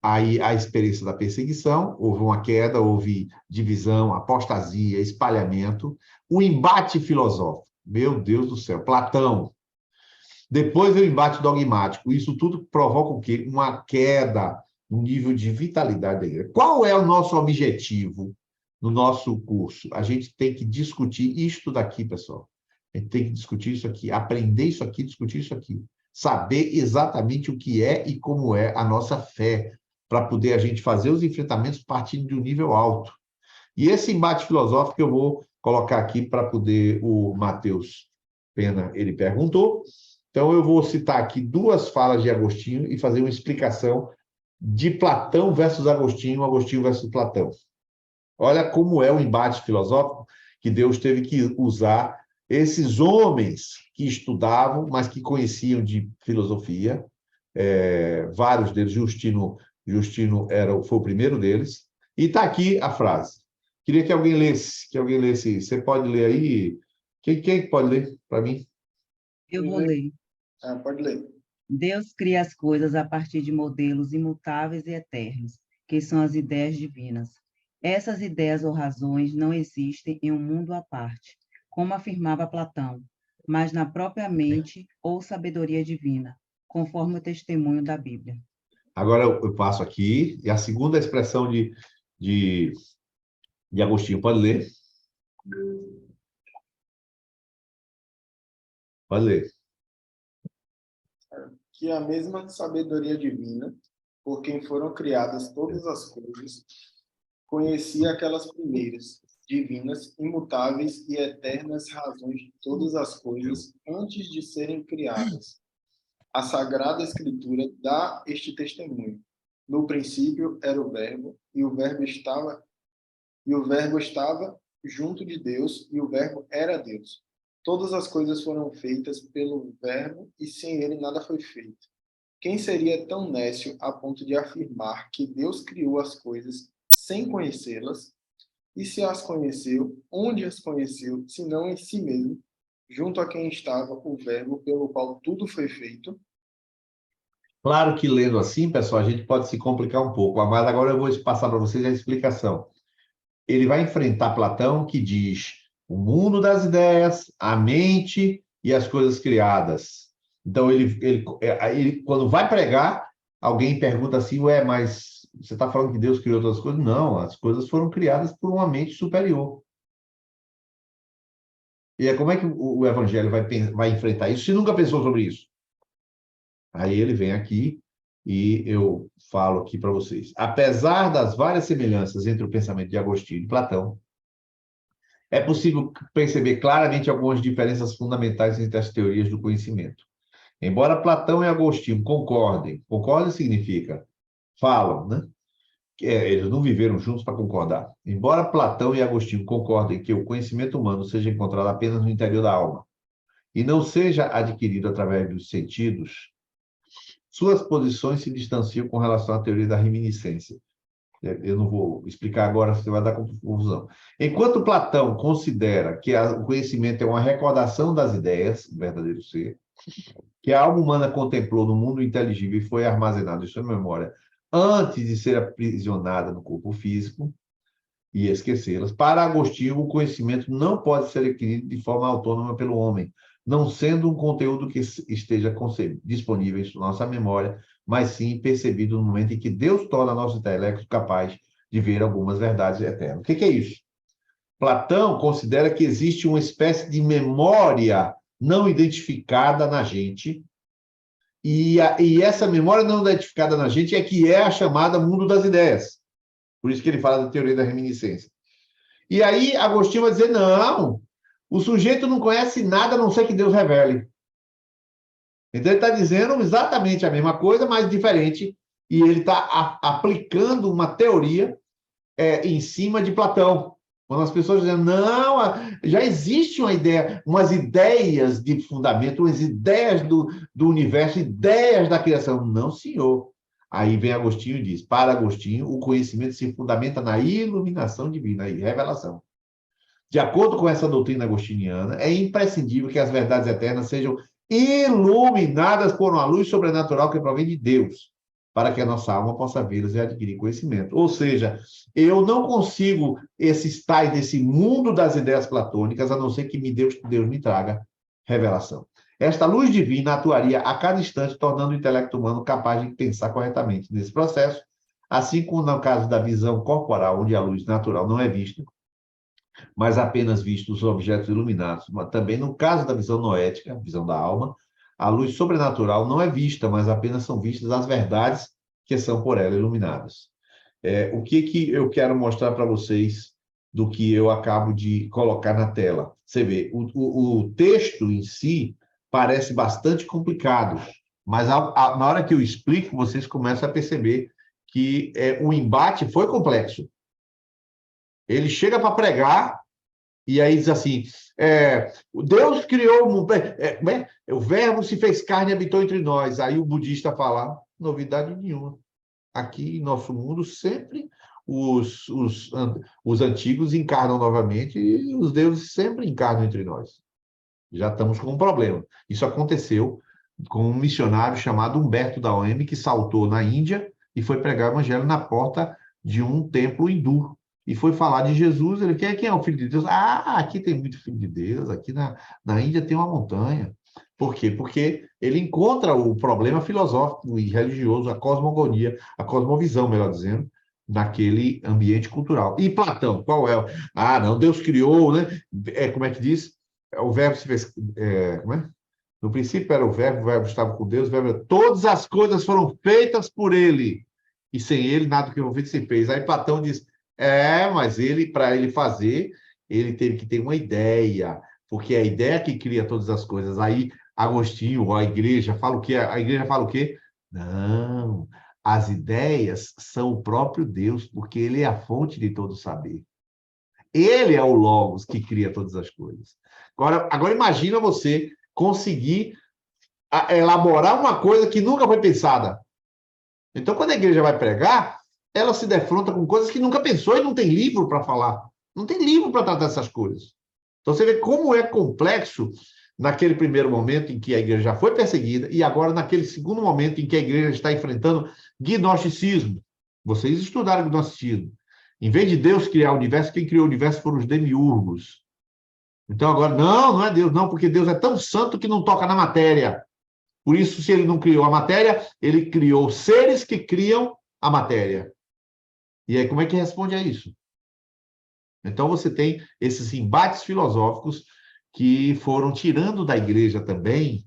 Aí a experiência da perseguição, houve uma queda, houve divisão, apostasia, espalhamento, o embate filosófico. Meu Deus do céu, Platão. Depois veio o embate dogmático. Isso tudo provoca o quê? Uma queda no nível de vitalidade da igreja. Qual é o nosso objetivo no nosso curso? A gente tem que discutir isto daqui, pessoal. A gente tem que discutir isso aqui, aprender isso aqui, discutir isso aqui. Saber exatamente o que é e como é a nossa fé, para poder a gente fazer os enfrentamentos partindo de um nível alto. E esse embate filosófico eu vou colocar aqui para poder o Matheus Pena, ele perguntou. Então, eu vou citar aqui duas falas de Agostinho e fazer uma explicação de Platão versus Agostinho, Agostinho versus Platão. Olha como é o embate filosófico que Deus teve que usar esses homens que estudavam, mas que conheciam de filosofia, vários deles, Justino foi o primeiro deles, e está aqui a frase. Queria que alguém lesse, Você pode ler aí? Quem pode ler para mim? Eu vou ler. Pode ler. Deus cria as coisas a partir de modelos imutáveis e eternos, que são as ideias divinas. Essas ideias ou razões não existem em um mundo à parte, como afirmava Platão, mas na própria mente ou sabedoria divina, conforme o testemunho da Bíblia. Agora eu passo aqui, e a segunda expressão de Agostinho, pode ler? Pode ler. Que a mesma sabedoria divina, por quem foram criadas todas as coisas, conhecia aquelas primeiras, divinas, imutáveis e eternas razões de todas as coisas antes de serem criadas. A Sagrada Escritura dá este testemunho. No princípio era o Verbo, e o Verbo estava junto de Deus, e o Verbo era Deus. Todas as coisas foram feitas pelo Verbo, e sem ele nada foi feito. Quem seria tão nécio a ponto de afirmar que Deus criou as coisas sem conhecê-las? E se as conheceu, onde as conheceu, se não em si mesmo, junto a quem estava o Verbo pelo qual tudo foi feito? Claro que lendo assim, pessoal, a gente pode se complicar um pouco, mas agora eu vou passar para vocês a explicação. Ele vai enfrentar Platão, que diz o mundo das ideias, a mente e as coisas criadas. Então, ele quando vai pregar, alguém pergunta assim, mas você está falando que Deus criou todas as coisas? Não, as coisas foram criadas por uma mente superior. E como é que o Evangelho vai enfrentar isso se nunca pensou sobre isso? Aí ele vem aqui e eu falo aqui para vocês. Apesar das várias semelhanças entre o pensamento de Agostinho e de Platão, é possível perceber claramente algumas diferenças fundamentais entre as teorias do conhecimento. Embora Platão e Agostinho concordem significa falam, né? Eles não viveram juntos para concordar. Embora Platão e Agostinho concordem que o conhecimento humano seja encontrado apenas no interior da alma e não seja adquirido através dos sentidos, suas posições se distanciam com relação à teoria da reminiscência. Eu não vou explicar agora, você vai dar confusão. Enquanto Platão considera que o conhecimento é uma recordação das ideias, o verdadeiro ser, que a alma humana contemplou no mundo inteligível e foi armazenado em sua memória antes de ser aprisionada no corpo físico e esquecê-las, para Agostinho, o conhecimento não pode ser adquirido de forma autônoma pelo homem, não sendo um conteúdo que esteja disponível em nossa memória, mas sim percebido no momento em que Deus torna nosso intelecto capaz de ver algumas verdades eternas. O que é isso? Platão considera que existe uma espécie de memória não identificada na gente, e essa memória não identificada na gente é que é a chamada mundo das ideias. Por isso que ele fala da teoria da reminiscência. E aí Agostinho vai dizer, não, o sujeito não conhece nada a não ser que Deus revele. Então ele está dizendo exatamente a mesma coisa, mas diferente, e ele está aplicando uma teoria em cima de Platão. Quando as pessoas dizem, não, já existe uma ideia, umas ideias de fundamento, umas ideias do universo, ideias da criação. Não, senhor. Aí vem Agostinho e diz, para Agostinho, o conhecimento se fundamenta na iluminação divina, e revelação. De acordo com essa doutrina agostiniana, é imprescindível que as verdades eternas sejam iluminadas por uma luz sobrenatural que provém de Deus, para que a nossa alma possa vê-las e adquirir conhecimento. Ou seja, eu não consigo estar nesse mundo das ideias platônicas, a não ser que Deus me traga revelação. Esta luz divina atuaria a cada instante, tornando o intelecto humano capaz de pensar corretamente nesse processo, assim como no caso da visão corporal, onde a luz natural não é vista, mas apenas vistos os objetos iluminados. Mas também no caso da visão noética, visão da alma, a luz sobrenatural não é vista, mas apenas são vistas as verdades que são por ela iluminadas. O que eu quero mostrar para vocês do que eu acabo de colocar na tela? Você vê, o texto em si parece bastante complicado, mas na hora que eu explico, vocês começam a perceber que o embate foi complexo. Ele chega para pregar e aí diz assim, Deus criou, o verbo se fez carne e habitou entre nós. Aí o budista fala, novidade nenhuma. Aqui em nosso mundo sempre os antigos encarnam novamente e os deuses sempre encarnam entre nós. Já estamos com um problema. Isso aconteceu com um missionário chamado Humberto da OM, que saltou na Índia e foi pregar o evangelho na porta de um templo hindu. E foi falar de Jesus, ele quem é o Filho de Deus? Aqui tem muito Filho de Deus, aqui na Índia tem uma montanha. Por quê? Porque ele encontra o problema filosófico e religioso, a cosmogonia, a cosmovisão, melhor dizendo, naquele ambiente cultural. E Platão, qual é? Não, Deus criou, né? Como é que diz? O verbo se fez... como é? No princípio era o verbo estava com Deus, todas as coisas foram feitas por ele, e sem ele nada que foi feito se fez. Aí Platão diz, mas para ele fazer, ele teve que ter uma ideia, porque é a ideia que cria todas as coisas. Aí Agostinho, a igreja, fala o quê? A igreja fala o quê? Não, as ideias são o próprio Deus, porque ele é a fonte de todo saber. Ele é o Logos que cria todas as coisas. Agora imagina você conseguir elaborar uma coisa que nunca foi pensada. Então, quando a igreja vai pregar, ela se defronta com coisas que nunca pensou e não tem livro para falar. Não tem livro para tratar dessas coisas. Então, você vê como é complexo naquele primeiro momento em que a igreja já foi perseguida e agora naquele segundo momento em que a igreja está enfrentando gnosticismo. Vocês estudaram gnosticismo. Em vez de Deus criar o universo, quem criou o universo foram os demiurgos. Então, agora, não é Deus, não, porque Deus é tão santo que não toca na matéria. Por isso, se ele não criou a matéria, ele criou seres que criam a matéria. E aí, como é que responde a isso? Então, você tem esses embates filosóficos que foram tirando da igreja também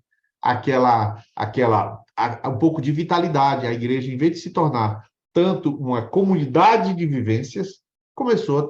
um pouco de vitalidade. A igreja, em vez de se tornar tanto uma comunidade de vivências, começou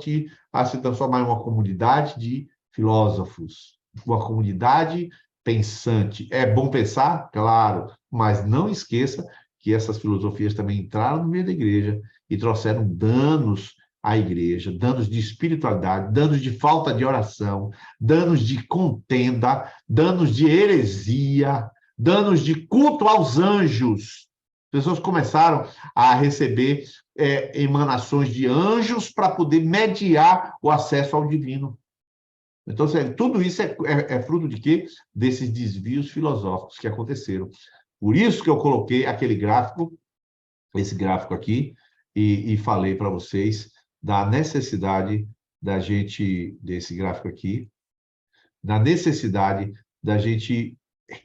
a se transformar em uma comunidade de filósofos, uma comunidade pensante. É bom pensar? Claro, mas não esqueça que essas filosofias também entraram no meio da igreja e trouxeram danos à igreja, danos de espiritualidade, danos de falta de oração, danos de contenda, danos de heresia, danos de culto aos anjos. Pessoas começaram a receber emanações de anjos para poder mediar o acesso ao divino. Então, tudo isso é fruto de quê? Desses desvios filosóficos que aconteceram. Por isso que eu coloquei aquele gráfico, esse gráfico aqui, e falei para vocês da necessidade da gente, desse gráfico aqui, da necessidade da gente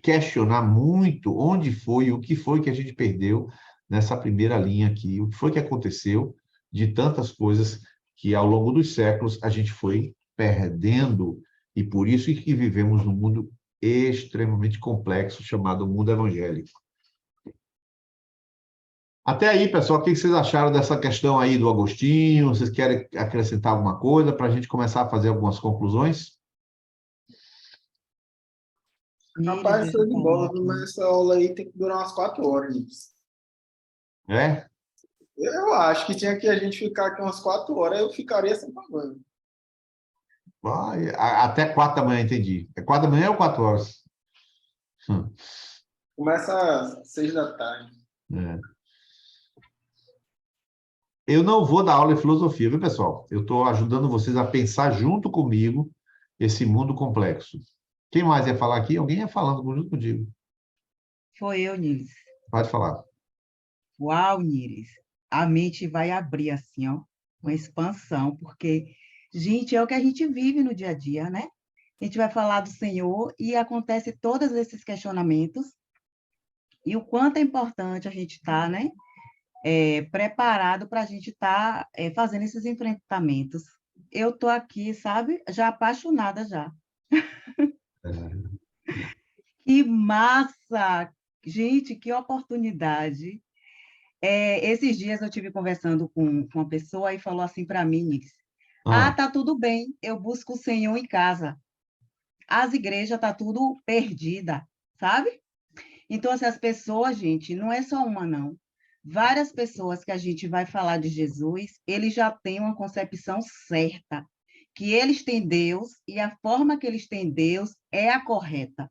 questionar muito onde foi, o que foi que a gente perdeu nessa primeira linha aqui, o que foi que aconteceu de tantas coisas que ao longo dos séculos a gente foi perdendo, e por isso que vivemos num mundo extremamente complexo chamado mundo evangélico. Até aí, pessoal, o que vocês acharam dessa questão aí do Agostinho? Vocês querem acrescentar alguma coisa para a gente começar a fazer algumas conclusões? Rapaz, show de bola, viu? Mas essa aula aí tem que durar umas 4 horas. É? Eu acho que tinha que a gente ficar aqui umas 4 horas, eu ficaria sem problema. Até 4 da manhã, entendi. É 4 da manhã ou 4 horas? Começa às 6 da tarde. É. Eu não vou dar aula de filosofia, viu, pessoal? Eu estou ajudando vocês a pensar junto comigo esse mundo complexo. Quem mais ia falar aqui? Alguém ia falando junto contigo. Foi eu, Niles. Pode falar. Uau, Niles. A mente vai abrir assim, ó, uma expansão, porque, gente, é o que a gente vive no dia a dia, né? A gente vai falar do Senhor e acontece todos esses questionamentos, e o quanto é importante a gente estar, né, preparado para a gente estar fazendo esses enfrentamentos. Eu estou aqui, sabe, já apaixonada já. Que massa! Gente, que oportunidade. Esses dias eu tive conversando com uma pessoa e falou assim para mim, Nix, tá tudo bem, eu busco o Senhor em casa. As igrejas tá tudo perdida, sabe? Então, essas pessoas, gente, não é só uma, não. Várias pessoas que a gente vai falar de Jesus, eles já têm uma concepção certa, que eles têm Deus e a forma que eles têm Deus é a correta.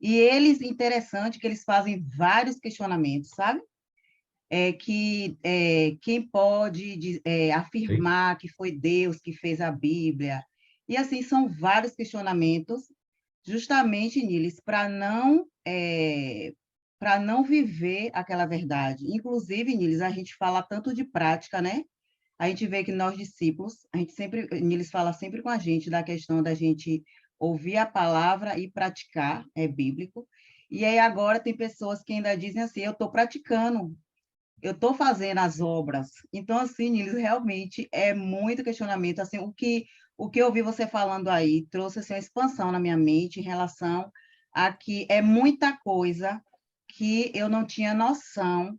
E eles, interessante, que eles fazem vários questionamentos, sabe? Quem pode afirmar que foi Deus que fez a Bíblia? E, assim, são vários questionamentos, justamente, Niles, para não viver aquela verdade. Inclusive, Niles, a gente fala tanto de prática, né? A gente vê que nós, discípulos, Niles fala sempre com a gente da questão da gente ouvir a palavra e praticar, é bíblico. E aí agora tem pessoas que ainda dizem assim, eu estou praticando, eu estou fazendo as obras. Então, assim, Niles, realmente é muito questionamento. Assim, o que eu ouvi você falando aí trouxe assim, uma expansão na minha mente em relação a que é muita coisa que eu não tinha noção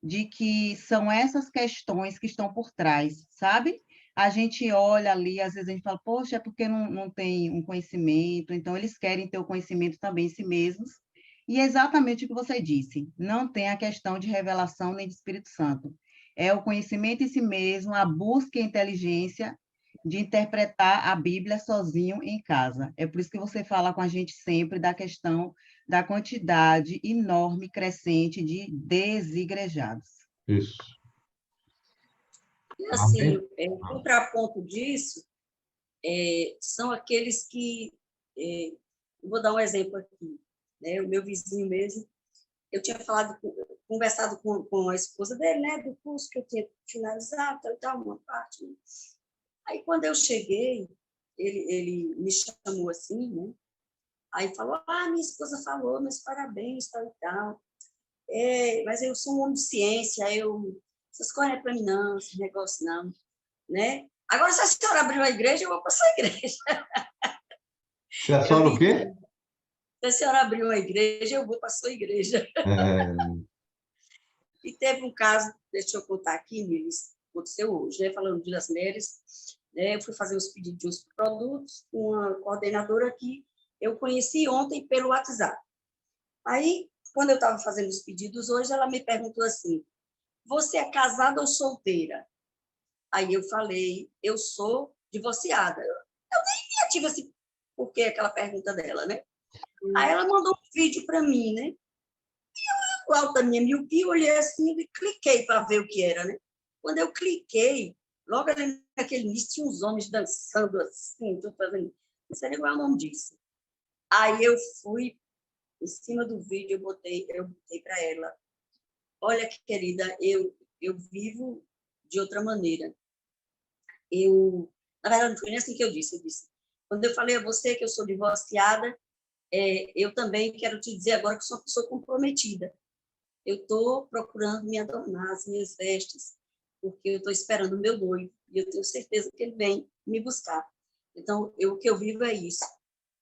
de que são essas questões que estão por trás, sabe? A gente olha ali, às vezes a gente fala, poxa, é porque não tem um conhecimento, então eles querem ter o conhecimento também em si mesmos, e é exatamente o que você disse, não tem a questão de revelação nem de Espírito Santo, é o conhecimento em si mesmo, a busca e a inteligência de interpretar a Bíblia sozinho em casa. É por isso que você fala com a gente sempre da questão da quantidade enorme, crescente de desigrejados. Isso. E, assim, contraponto disso, são aqueles que... vou dar um exemplo aqui. Né? O meu vizinho mesmo, eu tinha conversado com a esposa dele, né, do curso que eu tinha finalizado, tal, uma parte. Né? Aí, quando eu cheguei, ele me chamou assim, né? Aí falou, minha esposa falou, meus parabéns, tal e tal. Mas eu sou um homem de ciência, essas coisas não é para mim não, esse negócio não. Né? Agora, se a senhora abriu a igreja, eu vou para a sua igreja. Se a senhora o quê? Se a senhora abriu uma igreja, eu vou para a sua igreja. E teve um caso, deixa eu contar aqui, Niles, aconteceu hoje, né? Falando de Las Meres, né? Eu fui fazer os pedidos de uns produtos com uma coordenadora aqui, eu conheci ontem pelo WhatsApp. Aí, quando eu estava fazendo os pedidos hoje, ela me perguntou assim, você é casada ou solteira? Aí eu falei, eu sou divorciada. Eu nem tive assim, por que aquela pergunta dela, né? Aí ela mandou um vídeo para mim, né? E eu, alta minha miopia, olhei assim e cliquei para ver o que era, né? Quando eu cliquei, logo ali naquele início, tinha uns homens dançando assim, tudo fazendo... Não sei nem qual é o nome disso. Aí eu fui, em cima do vídeo, eu botei para ela, olha, querida, eu vivo de outra maneira. Na verdade, não foi nem assim que eu disse. Quando eu falei a você que eu sou divorciada, eu também quero te dizer agora que sou uma pessoa comprometida. Eu estou procurando me adornar, as minhas vestes, porque eu estou esperando o meu noivo, e eu tenho certeza que ele vem me buscar. Então, o que eu vivo é isso.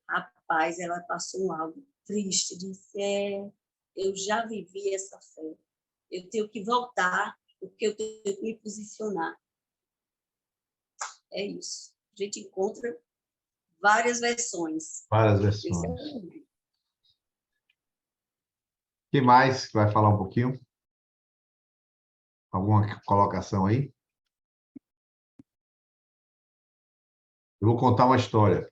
Rapaz, ela passou um algo triste, disse, eu já vivi essa fé. Eu tenho que voltar, porque eu tenho que me posicionar. É isso. A gente encontra várias versões. Várias versões. Quem mais vai falar um pouquinho? Alguma colocação aí? Eu vou contar uma história.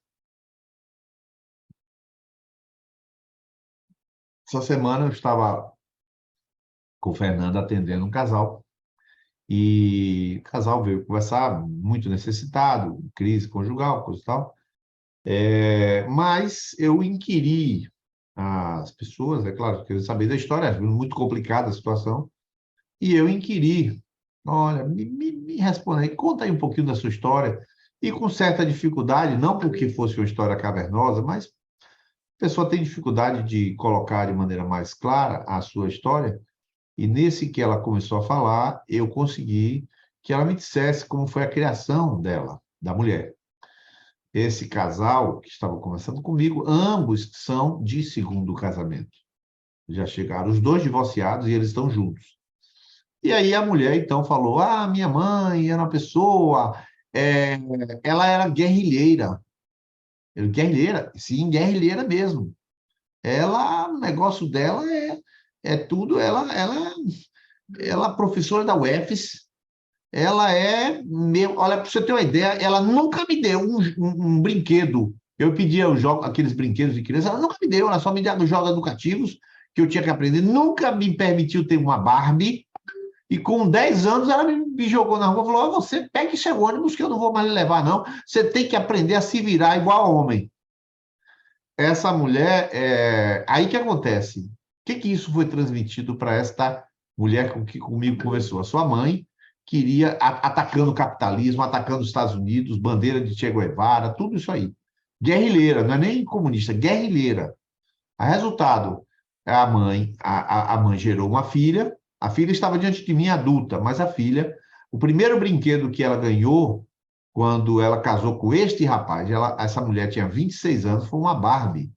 Essa semana eu estava com o Fernando atendendo um casal, e o casal veio conversar, muito necessitado, crise conjugal, coisa e tal. Mas eu inquiri as pessoas, é claro, queria saber da história, muito complicada a situação, e eu inquiri, olha, me responda aí, conta aí um pouquinho da sua história, e com certa dificuldade, não porque fosse uma história cavernosa, mas a pessoa tem dificuldade de colocar de maneira mais clara a sua história, e nesse que ela começou a falar, eu consegui que ela me dissesse como foi a criação dela, da mulher. Esse casal que estava conversando comigo, ambos são de segundo casamento. Já chegaram os dois divorciados e eles estão juntos. E aí a mulher, então, falou, minha mãe era uma pessoa, ela era guerrilheira. Guerrilheira, sim, guerrilheira mesmo. O negócio dela é tudo, ela é professora da UFES, olha, para você ter uma ideia, ela nunca me deu um brinquedo. Eu pedia aqueles brinquedos de criança, ela nunca me deu, ela só me dava os jogos educativos que eu tinha que aprender. Nunca me permitiu ter uma Barbie. E com 10 anos ela me jogou na rua e falou, você pega seu ônibus que eu não vou mais lhe levar, não. Você tem que aprender a se virar igual homem. Essa mulher, aí que acontece? O que isso foi transmitido para esta mulher que comigo conversou? A sua mãe queria, atacando o capitalismo, atacando os Estados Unidos, bandeira de Che Guevara, tudo isso aí. Guerrilheira, não é nem comunista, guerrilheira. A resultado, a mãe gerou uma filha, a filha estava diante de mim adulta, mas a filha, o primeiro brinquedo que ela ganhou quando ela casou com este rapaz, essa mulher tinha 26 anos, foi uma Barbie.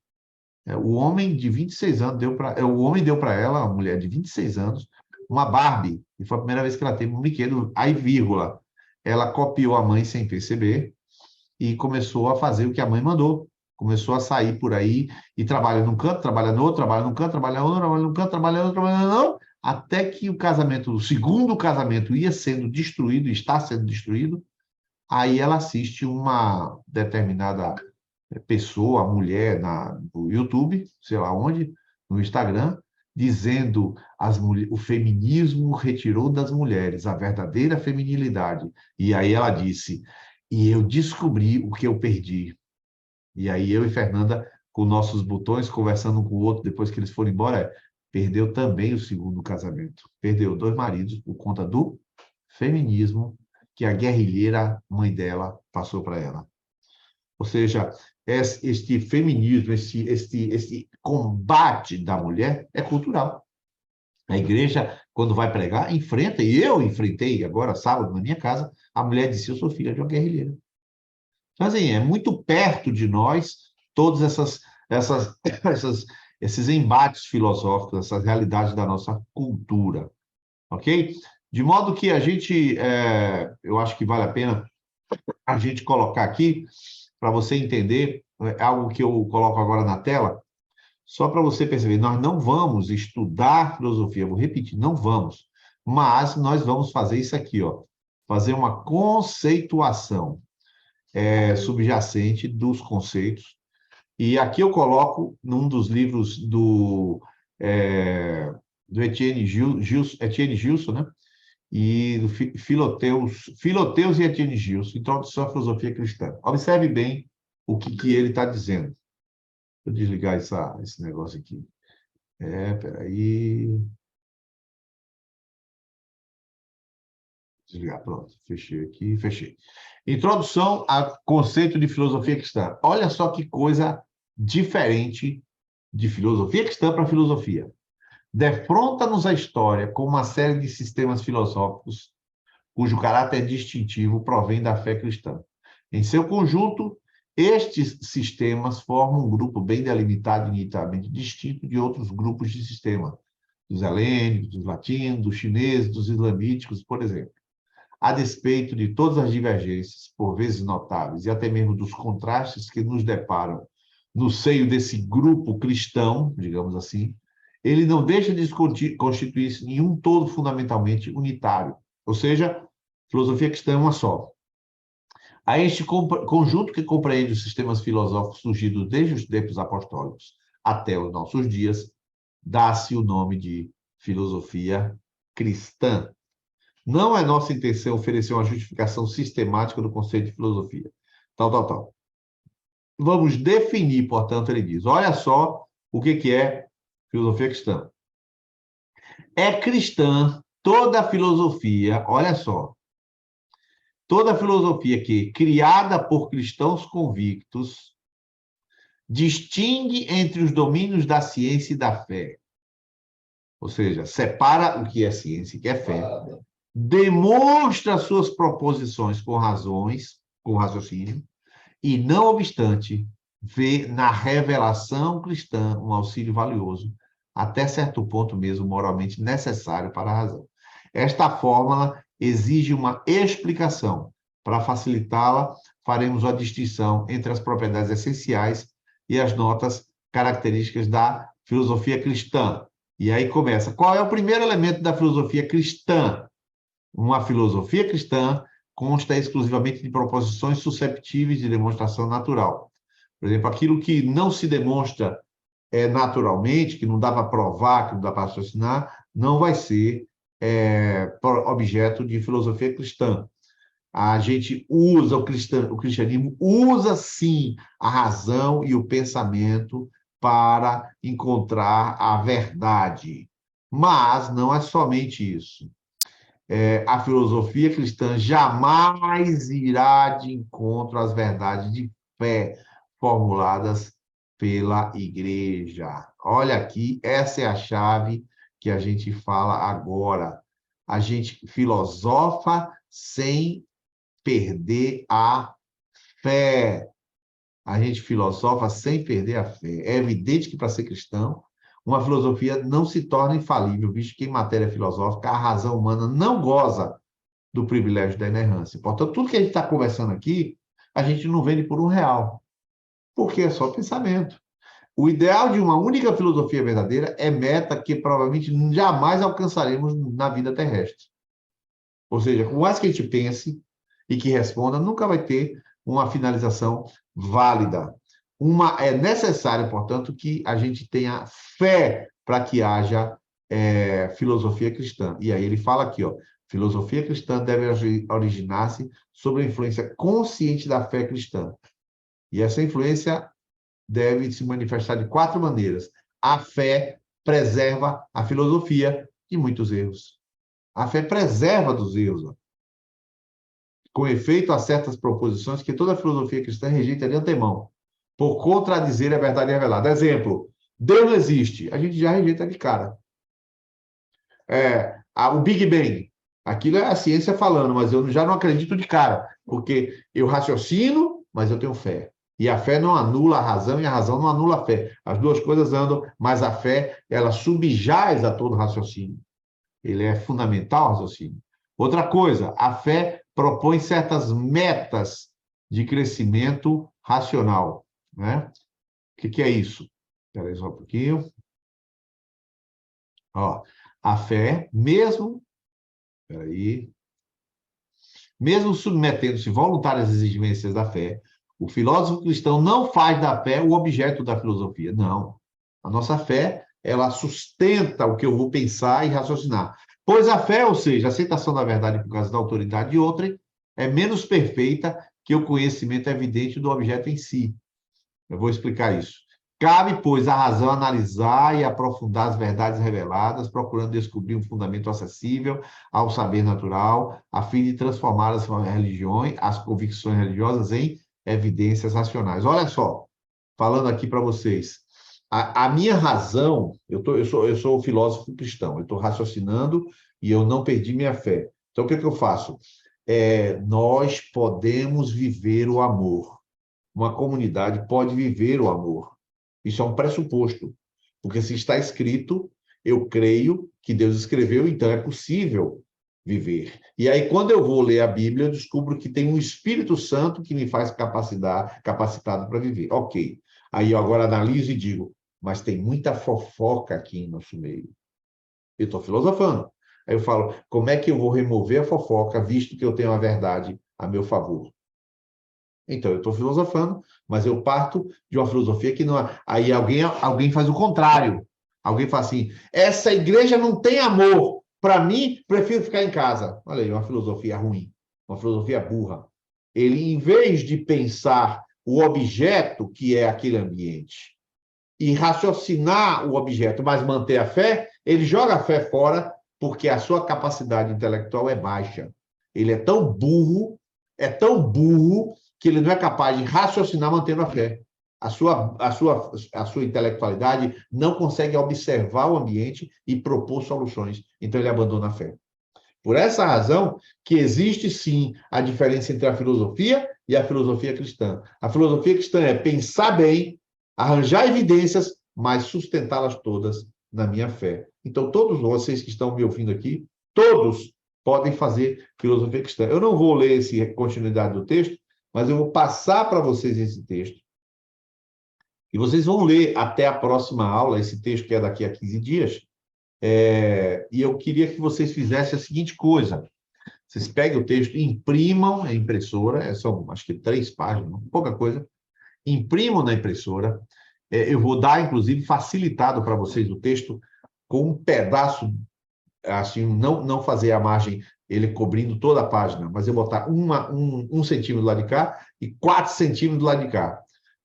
O homem de 26 anos o homem deu para ela, uma mulher de 26 anos, uma Barbie. E foi a primeira vez que ela teve um brinquedo, aí, vírgula. Ela copiou a mãe sem perceber e começou a fazer o que a mãe mandou. Começou a sair por aí e trabalha num canto, trabalha no outro, trabalha num canto, trabalha no outro, trabalha num canto, trabalha no outro, trabalha no outro, até que o segundo casamento ia sendo destruído, está sendo destruído. Aí ela assiste uma determinada pessoa, mulher, no YouTube, sei lá onde, no Instagram, dizendo o feminismo retirou das mulheres a verdadeira feminilidade. E aí ela disse, e eu descobri o que eu perdi. E aí eu e Fernanda, com nossos botões, conversando um com o outro, depois que eles foram embora, perdeu também o segundo casamento. Perdeu 2 maridos por conta do feminismo que a guerrilheira mãe dela passou para ela. Ou seja, este feminismo, este combate da mulher é cultural. A igreja, quando vai pregar, enfrenta, e eu enfrentei agora, sábado, na minha casa, a mulher disse, eu sou filha de uma guerrilheira. Então, assim, é muito perto de nós todos esses embates filosóficos, essas realidades da nossa cultura, ok? De modo que eu acho que vale a pena a gente colocar aqui, para você entender, algo que eu coloco agora na tela, só para você perceber, nós não vamos estudar filosofia, vou repetir, não vamos, mas nós vamos fazer isso aqui, ó, fazer uma conceituação subjacente dos conceitos, e aqui eu coloco num dos livros do Etienne Gilson, né? e do Filoteus e Etienne Gilson, Introdução à Filosofia Cristã. Observe bem o que ele está dizendo. Deixa eu desligar esse negócio aqui. Peraí. Desligar, pronto. Fechei aqui, fechei. Introdução ao conceito de filosofia cristã. Olha só que coisa diferente de filosofia cristã para filosofia. Defronta-nos a história com uma série de sistemas filosóficos cujo caráter distintivo provém da fé cristã. Em seu conjunto, estes sistemas formam um grupo bem delimitado e nitidamente distinto de outros grupos de sistema, dos helênicos, dos latinos, dos chineses, dos islamíticos, por exemplo. A despeito de todas as divergências, por vezes notáveis, e até mesmo dos contrastes que nos deparam no seio desse grupo cristão, digamos assim, ele não deixa de constituir-se em um todo fundamentalmente unitário. Ou seja, filosofia cristã é uma só. A este conjunto que compreende os sistemas filosóficos surgidos desde os tempos apostólicos até os nossos dias, dá-se o nome de filosofia cristã. Não é nossa intenção oferecer uma justificação sistemática do conceito de filosofia. Tal. Vamos definir, portanto, ele diz, olha só o que é filosofia cristã. É cristã toda filosofia, olha só, toda filosofia que, criada por cristãos convictos, distingue entre os domínios da ciência e da fé. Ou seja, separa o que é ciência e o que é fé. Demonstra suas proposições com razões, com raciocínio, e, não obstante, vê na revelação cristã um auxílio valioso, até certo ponto mesmo moralmente necessário para a razão. Esta fórmula exige uma explicação. Para facilitá-la, faremos uma distinção entre as propriedades essenciais e as notas características da filosofia cristã. E aí começa. Qual é o primeiro elemento da filosofia cristã? Uma filosofia cristã consta exclusivamente de proposições susceptíveis de demonstração natural. Por exemplo, aquilo que não se demonstra naturalmente, que não dá para provar, que não dá para raciocinar, não vai ser objeto de filosofia cristã. A gente usa, o cristianismo usa, sim, a razão e o pensamento para encontrar a verdade. Mas não é somente isso. A filosofia cristã jamais irá de encontro às verdades de fé formuladas pela igreja. Olha aqui, essa é a chave que a gente fala agora. A gente filosofa sem perder a fé. A gente filosofa sem perder a fé. É evidente que, para ser cristão, uma filosofia não se torna infalível, visto que, em matéria filosófica, a razão humana não goza do privilégio da inerrância. Portanto, tudo que a gente está conversando aqui, a gente não vende por R$1, porque é só pensamento. O ideal de uma única filosofia verdadeira é meta que provavelmente jamais alcançaremos na vida terrestre. Ou seja, por mais que a gente pense e que responda, nunca vai ter uma finalização válida. É necessário, portanto, que a gente tenha fé para que haja filosofia cristã. E aí ele fala aqui, ó, filosofia cristã deve originar-se sob a influência consciente da fé cristã. E essa influência deve se manifestar de 4 maneiras. A fé preserva a filosofia de muitos erros. A fé preserva dos erros. Ó. Com efeito, há certas proposições que toda filosofia cristã rejeita de antemão, por contradizer a verdade revelada. Exemplo, Deus não existe. A gente já rejeita de cara. O Big Bang. Aquilo é a ciência falando, mas eu já não acredito de cara, porque eu raciocino, mas eu tenho fé. E a fé não anula a razão e a razão não anula a fé. As duas coisas andam, mas a fé, ela subjaz a todo raciocínio. Ele é fundamental ao raciocínio. Outra coisa, a fé propõe certas metas de crescimento racional. Né? O que é isso? Espera aí só um pouquinho. Ó, a fé, mesmo submetendo-se voluntárias às exigências da fé, o filósofo cristão não faz da fé o objeto da filosofia. Não. A nossa fé, ela sustenta o que eu vou pensar e raciocinar. Pois a fé, ou seja, a aceitação da verdade por causa da autoridade de outrem, é menos perfeita que o conhecimento evidente do objeto em si. Eu vou explicar isso. Cabe, pois, à razão analisar e aprofundar as verdades reveladas, procurando descobrir um fundamento acessível ao saber natural, a fim de transformar as religiões, as convicções religiosas em evidências racionais. Olha só, falando aqui para vocês, a minha razão, eu sou filósofo cristão, eu estou raciocinando e eu não perdi minha fé. Então, o que eu faço? Nós podemos viver o amor. Uma comunidade pode viver o amor. Isso é um pressuposto, porque se está escrito, eu creio que Deus escreveu, então é possível viver. E aí, quando eu vou ler a Bíblia, eu descubro que tem um Espírito Santo que me faz capacitado para viver. Ok. Aí eu agora analiso e digo, mas tem muita fofoca aqui em nosso meio. Eu estou filosofando. Aí eu falo, como é que eu vou remover a fofoca, visto que eu tenho a verdade a meu favor? Então, eu estou filosofando, mas eu parto de uma filosofia que não é... Aí alguém faz o contrário. Alguém fala assim, essa igreja não tem amor. Para mim, prefiro ficar em casa. Olha aí, uma filosofia ruim, uma filosofia burra. Ele, em vez de pensar o objeto que é aquele ambiente e raciocinar o objeto, mas manter a fé, ele joga a fé fora porque a sua capacidade intelectual é baixa. Ele é tão burro que ele não é capaz de raciocinar mantendo a fé. A sua intelectualidade não consegue observar o ambiente e propor soluções. Então, ele abandona a fé. Por essa razão que existe, sim, a diferença entre a filosofia e a filosofia cristã. A filosofia cristã é pensar bem, arranjar evidências, mas sustentá-las todas na minha fé. Então, todos vocês que estão me ouvindo aqui, todos podem fazer filosofia cristã. Eu não vou ler a continuidade do texto, mas eu vou passar para vocês esse texto. E vocês vão ler até a próxima aula, esse texto que é daqui a 15 dias. E eu queria que vocês fizessem a seguinte coisa. Vocês peguem o texto, imprimam a impressora, são acho que 3 páginas, pouca coisa. Imprimam na impressora. Eu vou dar, inclusive, facilitado para vocês o texto com um pedaço, assim, não fazer a margem ele cobrindo toda a página, mas eu botar um centímetro do lado de cá e 4 centímetros do lado de cá.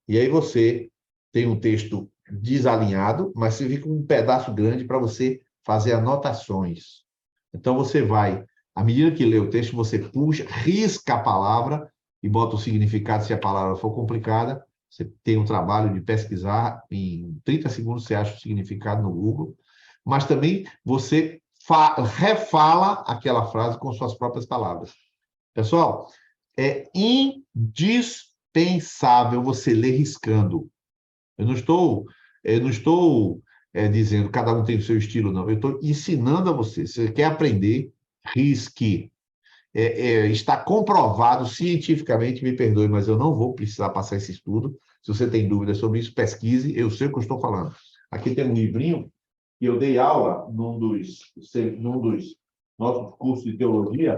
E aí você tem um texto desalinhado, mas você fica com um pedaço grande para você fazer anotações. Então, você vai, à medida que lê o texto, você puxa, risca a palavra e bota o significado se a palavra for complicada. Você tem um trabalho de pesquisar, em 30 segundos você acha o significado no Google, mas também você refala aquela frase com suas próprias palavras. Pessoal, é indispensável você ler riscando. Eu não estou dizendo que cada um tem o seu estilo, não. Eu estou ensinando a você. Se você quer aprender, risque. Está comprovado cientificamente, me perdoe, mas eu não vou precisar passar esse estudo. Se você tem dúvidas sobre isso, pesquise, eu sei o que eu estou falando. Aqui tem um livrinho que eu dei aula num dos nossos cursos de teologia,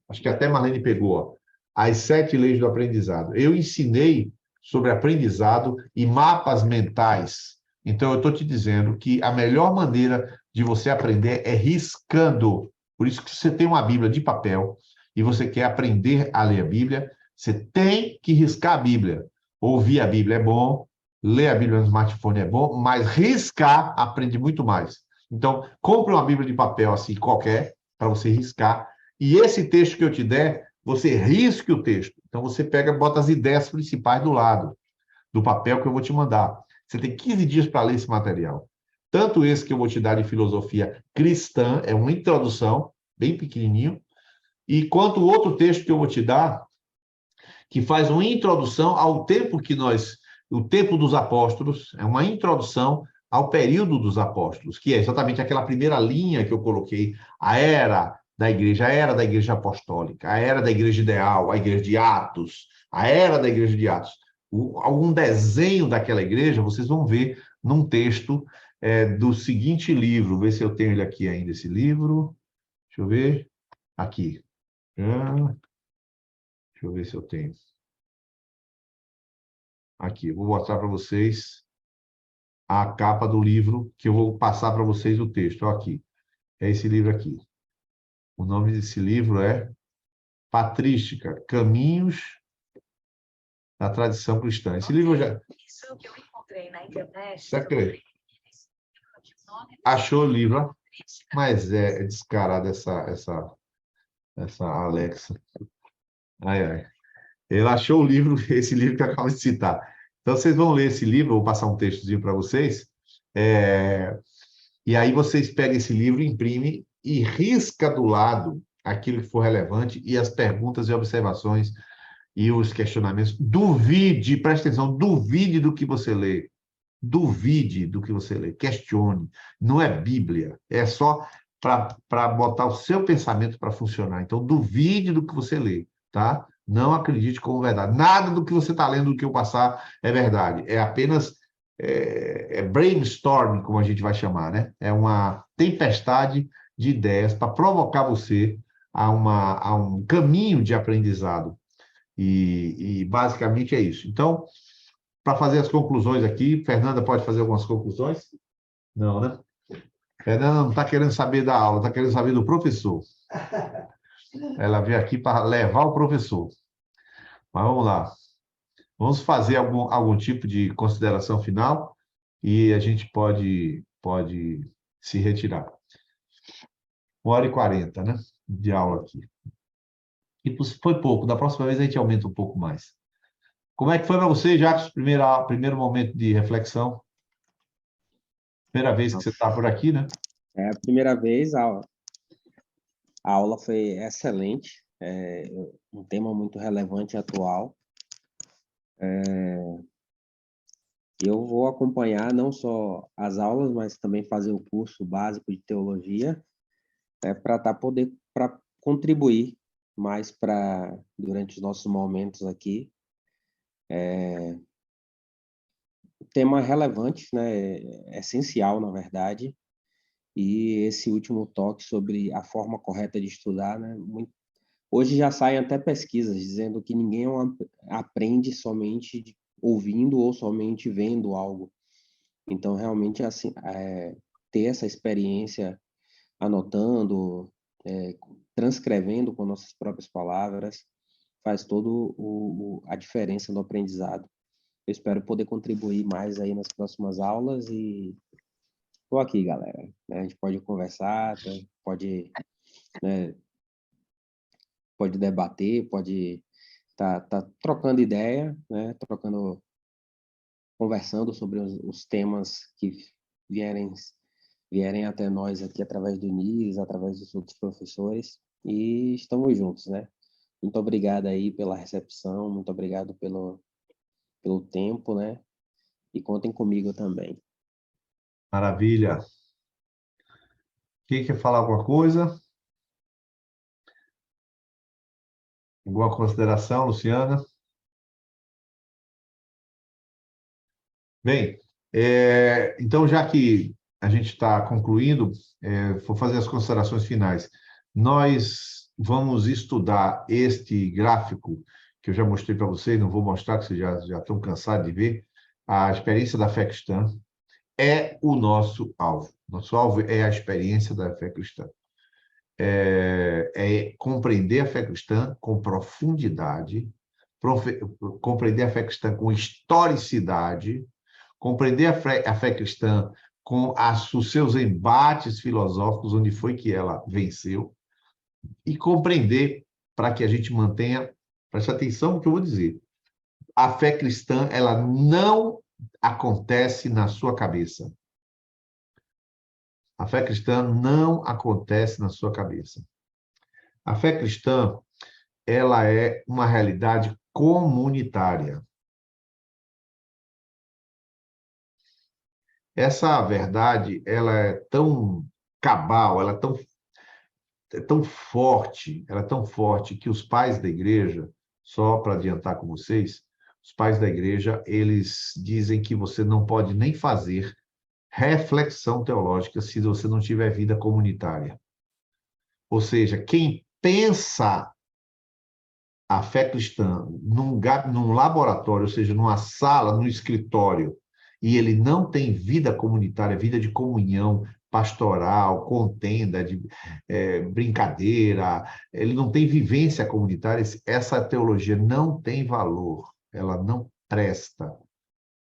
acho que até Marlene pegou, ó, As 7 Leis do Aprendizado. Eu ensinei sobre aprendizado e mapas mentais. Então, eu estou te dizendo que a melhor maneira de você aprender é riscando. Por isso que você tem uma Bíblia de papel e você quer aprender a ler a Bíblia, você tem que riscar a Bíblia. Ouvir a Bíblia é bom, ler a Bíblia no smartphone é bom, mas riscar aprende muito mais. Então, compre uma Bíblia de papel assim, qualquer, para você riscar. E esse texto que eu te der, você risque o texto. Então, você pega, bota as ideias principais do lado do papel que eu vou te mandar. Você tem 15 dias para ler esse material. Tanto esse que eu vou te dar de filosofia cristã, é uma introdução, bem pequenininho, e quanto o outro texto que eu vou te dar, que faz uma introdução ao tempo o tempo dos apóstolos, é uma introdução ao período dos apóstolos, que é exatamente aquela primeira linha que eu coloquei, a era da igreja apostólica, a era da igreja ideal, a igreja de Atos, a era da igreja de Atos. Algum desenho daquela igreja, vocês vão ver num texto do seguinte livro, ver se eu tenho ele aqui ainda, esse livro, deixa eu ver, aqui. Deixa eu ver se eu tenho. Aqui, eu vou mostrar para vocês a capa do livro, que eu vou passar para vocês o texto. Ó, aqui. É esse livro aqui. O nome desse livro é Patrística, Caminhos da Tradição Cristã. Esse livro eu já... Isso que eu encontrei na internet. Achou o livro, ó. Mas é descarada essa Alexa. Ai, ai. Ele achou o livro, esse livro que eu acabo de citar. Então, vocês vão ler esse livro, eu vou passar um textozinho para vocês, e aí vocês pegam esse livro, imprimem e risca do lado aquilo que for relevante e as perguntas e observações e os questionamentos. Duvide, preste atenção, duvide do que você lê. Duvide do que você lê, questione. Não é Bíblia, é só para botar o seu pensamento para funcionar. Então, duvide do que você lê, tá? Não acredite como verdade. Nada do que você está lendo, do que eu passar, é verdade. É apenas brainstorming, como a gente vai chamar, né? É uma tempestade de ideias para provocar você a um caminho de aprendizado. E basicamente é isso. Então, para fazer as conclusões aqui, Fernanda pode fazer algumas conclusões? Não, né? Fernanda não está querendo saber da aula, está querendo saber do professor. Ela veio aqui para levar o professor. Mas vamos lá. Vamos fazer algum tipo de consideração final e a gente pode se retirar. 1h40, né? De aula aqui. E foi pouco. Da próxima vez a gente aumenta um pouco mais. Como é que foi para você, Jacques, primeiro momento de reflexão? Primeira vez que você está por aqui, né? É a primeira vez, a aula foi excelente, um tema muito relevante e atual. Eu vou acompanhar não só as aulas, mas também fazer o curso básico de teologia, para contribuir mais durante os nossos momentos aqui. Tema relevante, né? Essencial, na verdade, e esse último toque sobre a forma correta de estudar, né? Hoje já saem até pesquisas dizendo que ninguém aprende somente ouvindo ou somente vendo algo. Então, realmente, assim, ter essa experiência anotando, transcrevendo com nossas próprias palavras, faz toda a diferença no aprendizado. Eu espero poder contribuir mais aí nas próximas aulas e estou aqui, galera. A gente pode conversar, pode debater, pode tá trocando ideia, né? Conversando sobre os temas que vierem até nós aqui através do NIS, através dos outros professores, e estamos juntos, né? Muito obrigado aí pela recepção, muito obrigado pelo tempo, né? E contem comigo também. Maravilha. Quem quer falar alguma coisa? Alguma consideração, Luciana? Bem, então, já que a gente está concluindo, vou fazer as considerações finais. Nós vamos estudar este gráfico que eu já mostrei para vocês, não vou mostrar, que vocês já estão cansados de ver. A experiência da fé cristã é o nosso alvo. Nosso alvo é a experiência da fé cristã. Compreender a fé cristã com profundidade, compreender a fé cristã com historicidade, compreender a fé cristã com os seus embates filosóficos, onde foi que ela venceu, e compreender para que a gente mantenha, preste atenção no que eu vou dizer, a fé cristã, ela não acontece na sua cabeça. A fé cristã não acontece na sua cabeça. A fé cristã, ela é uma realidade comunitária. Essa verdade, ela é tão cabal, ela é tão forte que os pais da igreja, só para adiantar com vocês, os pais da igreja, eles dizem que você não pode nem fazer reflexão teológica se você não tiver vida comunitária. Ou seja, quem pensa a fé cristã num laboratório, ou seja, numa sala, num escritório, e ele não tem vida comunitária, vida de comunhão pastoral, contenda, de brincadeira, ele não tem vivência comunitária, essa teologia não tem valor, ela não presta.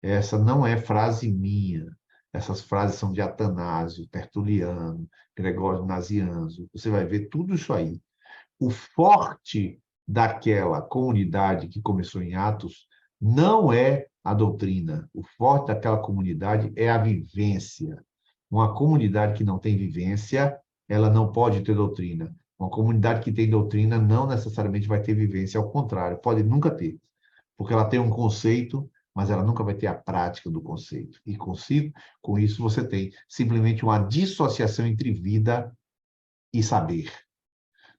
Essa não é frase minha. Essas frases são de Atanásio, Tertuliano, Gregório Nazianzo. Você vai ver tudo isso aí. O forte daquela comunidade que começou em Atos não é a doutrina. O forte daquela comunidade é a vivência. Uma comunidade que não tem vivência, ela não pode ter doutrina. Uma comunidade que tem doutrina não necessariamente vai ter vivência, ao contrário, pode nunca ter, porque ela tem um conceito, mas ela nunca vai ter a prática do conceito. E com isso você tem simplesmente uma dissociação entre vida e saber.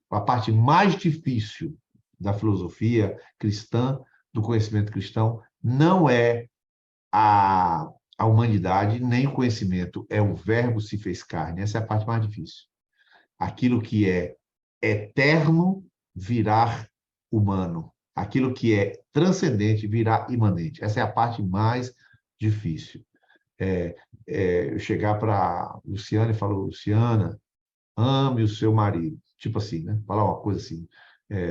A parte mais difícil da filosofia cristã, do conhecimento cristão, não é a humanidade, nem o conhecimento, é o verbo se fez carne. Essa é a parte mais difícil. Aquilo que é eterno virar humano. Aquilo que é transcendente virar imanente. Essa é a parte mais difícil. Eu chegar para Luciana e falar, Luciana, ame o seu marido. Tipo assim, né? Falar uma coisa assim.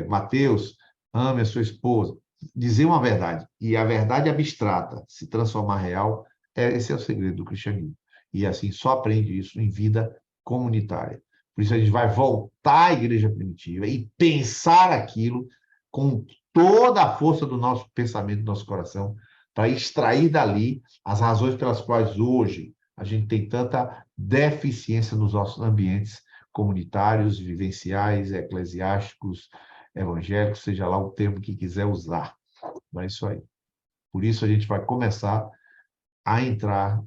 Mateus, ame a sua esposa. Dizer uma verdade. E a verdade abstrata se transformar real, esse é o segredo do cristianismo. E assim, só aprende isso em vida comunitária. Por isso a gente vai voltar à igreja primitiva e pensar aquilo com toda a força do nosso pensamento, do nosso coração, para extrair dali as razões pelas quais hoje a gente tem tanta deficiência nos nossos ambientes comunitários, vivenciais, eclesiásticos, evangélicos, seja lá o termo que quiser usar. Não é isso aí. Por isso a gente vai começar a entrar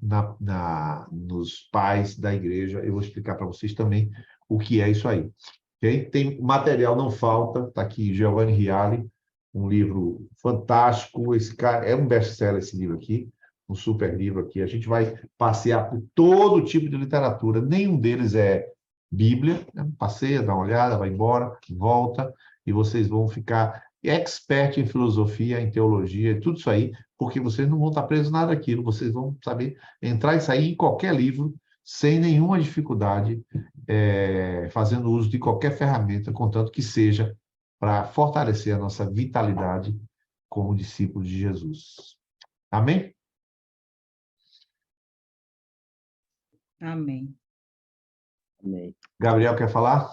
nos pais da igreja. Eu vou explicar para vocês também o que é isso aí. Okay? Tem material, não falta. Está aqui Giovanni Reale, um livro fantástico. Esse cara é um best-seller, esse livro aqui, um super livro aqui. A gente vai passear por todo tipo de literatura. Nenhum deles é Bíblia. Né? Passeia, dá uma olhada, vai embora, volta, e vocês vão ficar expert em filosofia, em teologia, tudo isso aí, porque vocês não vão estar presos nada daquilo, vocês vão saber entrar e sair em qualquer livro, sem nenhuma dificuldade, fazendo uso de qualquer ferramenta, contanto que seja para fortalecer a nossa vitalidade como discípulos de Jesus. Amém? Amém. Amém. Gabriel, quer falar?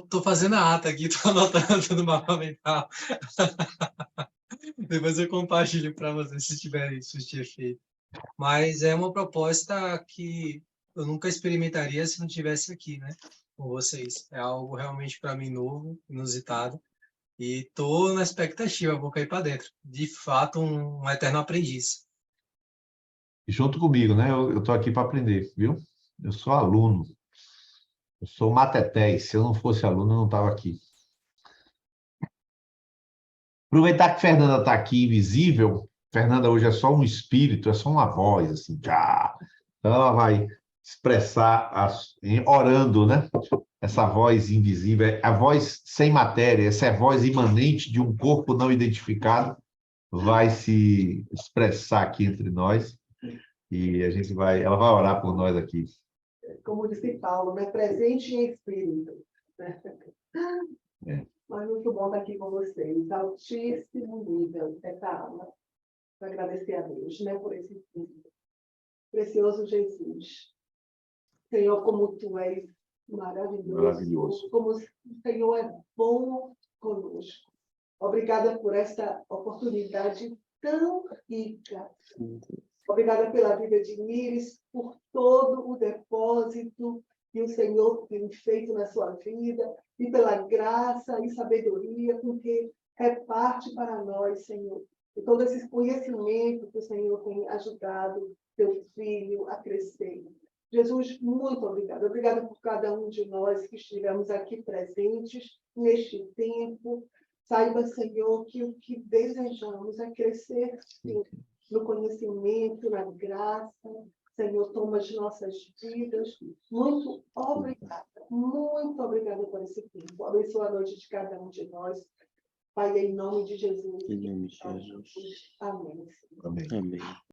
Tô fazendo a ata aqui, tô anotando no mapa mental. Depois eu compartilho para vocês se tiver efeito. Mas é uma proposta que eu nunca experimentaria se não tivesse aqui, né, com vocês. É algo realmente para mim novo, inusitado. E tô na expectativa, vou cair para dentro. De fato, um eterno aprendiz. Junto comigo, né? Eu estou aqui para aprender, viu? Eu sou aluno. Eu sou matetés. Se eu não fosse aluno, eu não estava aqui. Aproveitar que Fernanda está aqui invisível. Fernanda hoje é só um espírito, é só uma voz, assim. Já. Então ela vai expressar, orando, né? Essa voz invisível, a voz sem matéria, essa voz imanente de um corpo não identificado, vai se expressar aqui entre nós. E ela vai orar por nós aqui. Como disse Paulo, né? Presente em espírito. Mas muito bom estar aqui com vocês. Altíssimo nível dessa aula. Para agradecer a Deus, né? Por esse tempo. Precioso Jesus. Senhor, como Tu és maravilhoso. Maravilhoso. Como o Senhor é bom conosco. Obrigada por esta oportunidade tão rica. Obrigada pela vida de Mires, por todo o depósito que o Senhor tem feito na sua vida e pela graça e sabedoria com que reparte para nós, Senhor. E todo esse conhecimento que o Senhor tem ajudado teu filho a crescer. Jesus, muito obrigada. Obrigada por cada um de nós que estivemos aqui presentes neste tempo. Saiba, Senhor, que o que desejamos é crescer, sim, no conhecimento, na graça. Senhor, toma as nossas vidas. Muito obrigada por esse tempo. Abençoa a noite de cada um de nós. Pai, em nome de Jesus. Em nome de Jesus. Amém. Amém. Amém.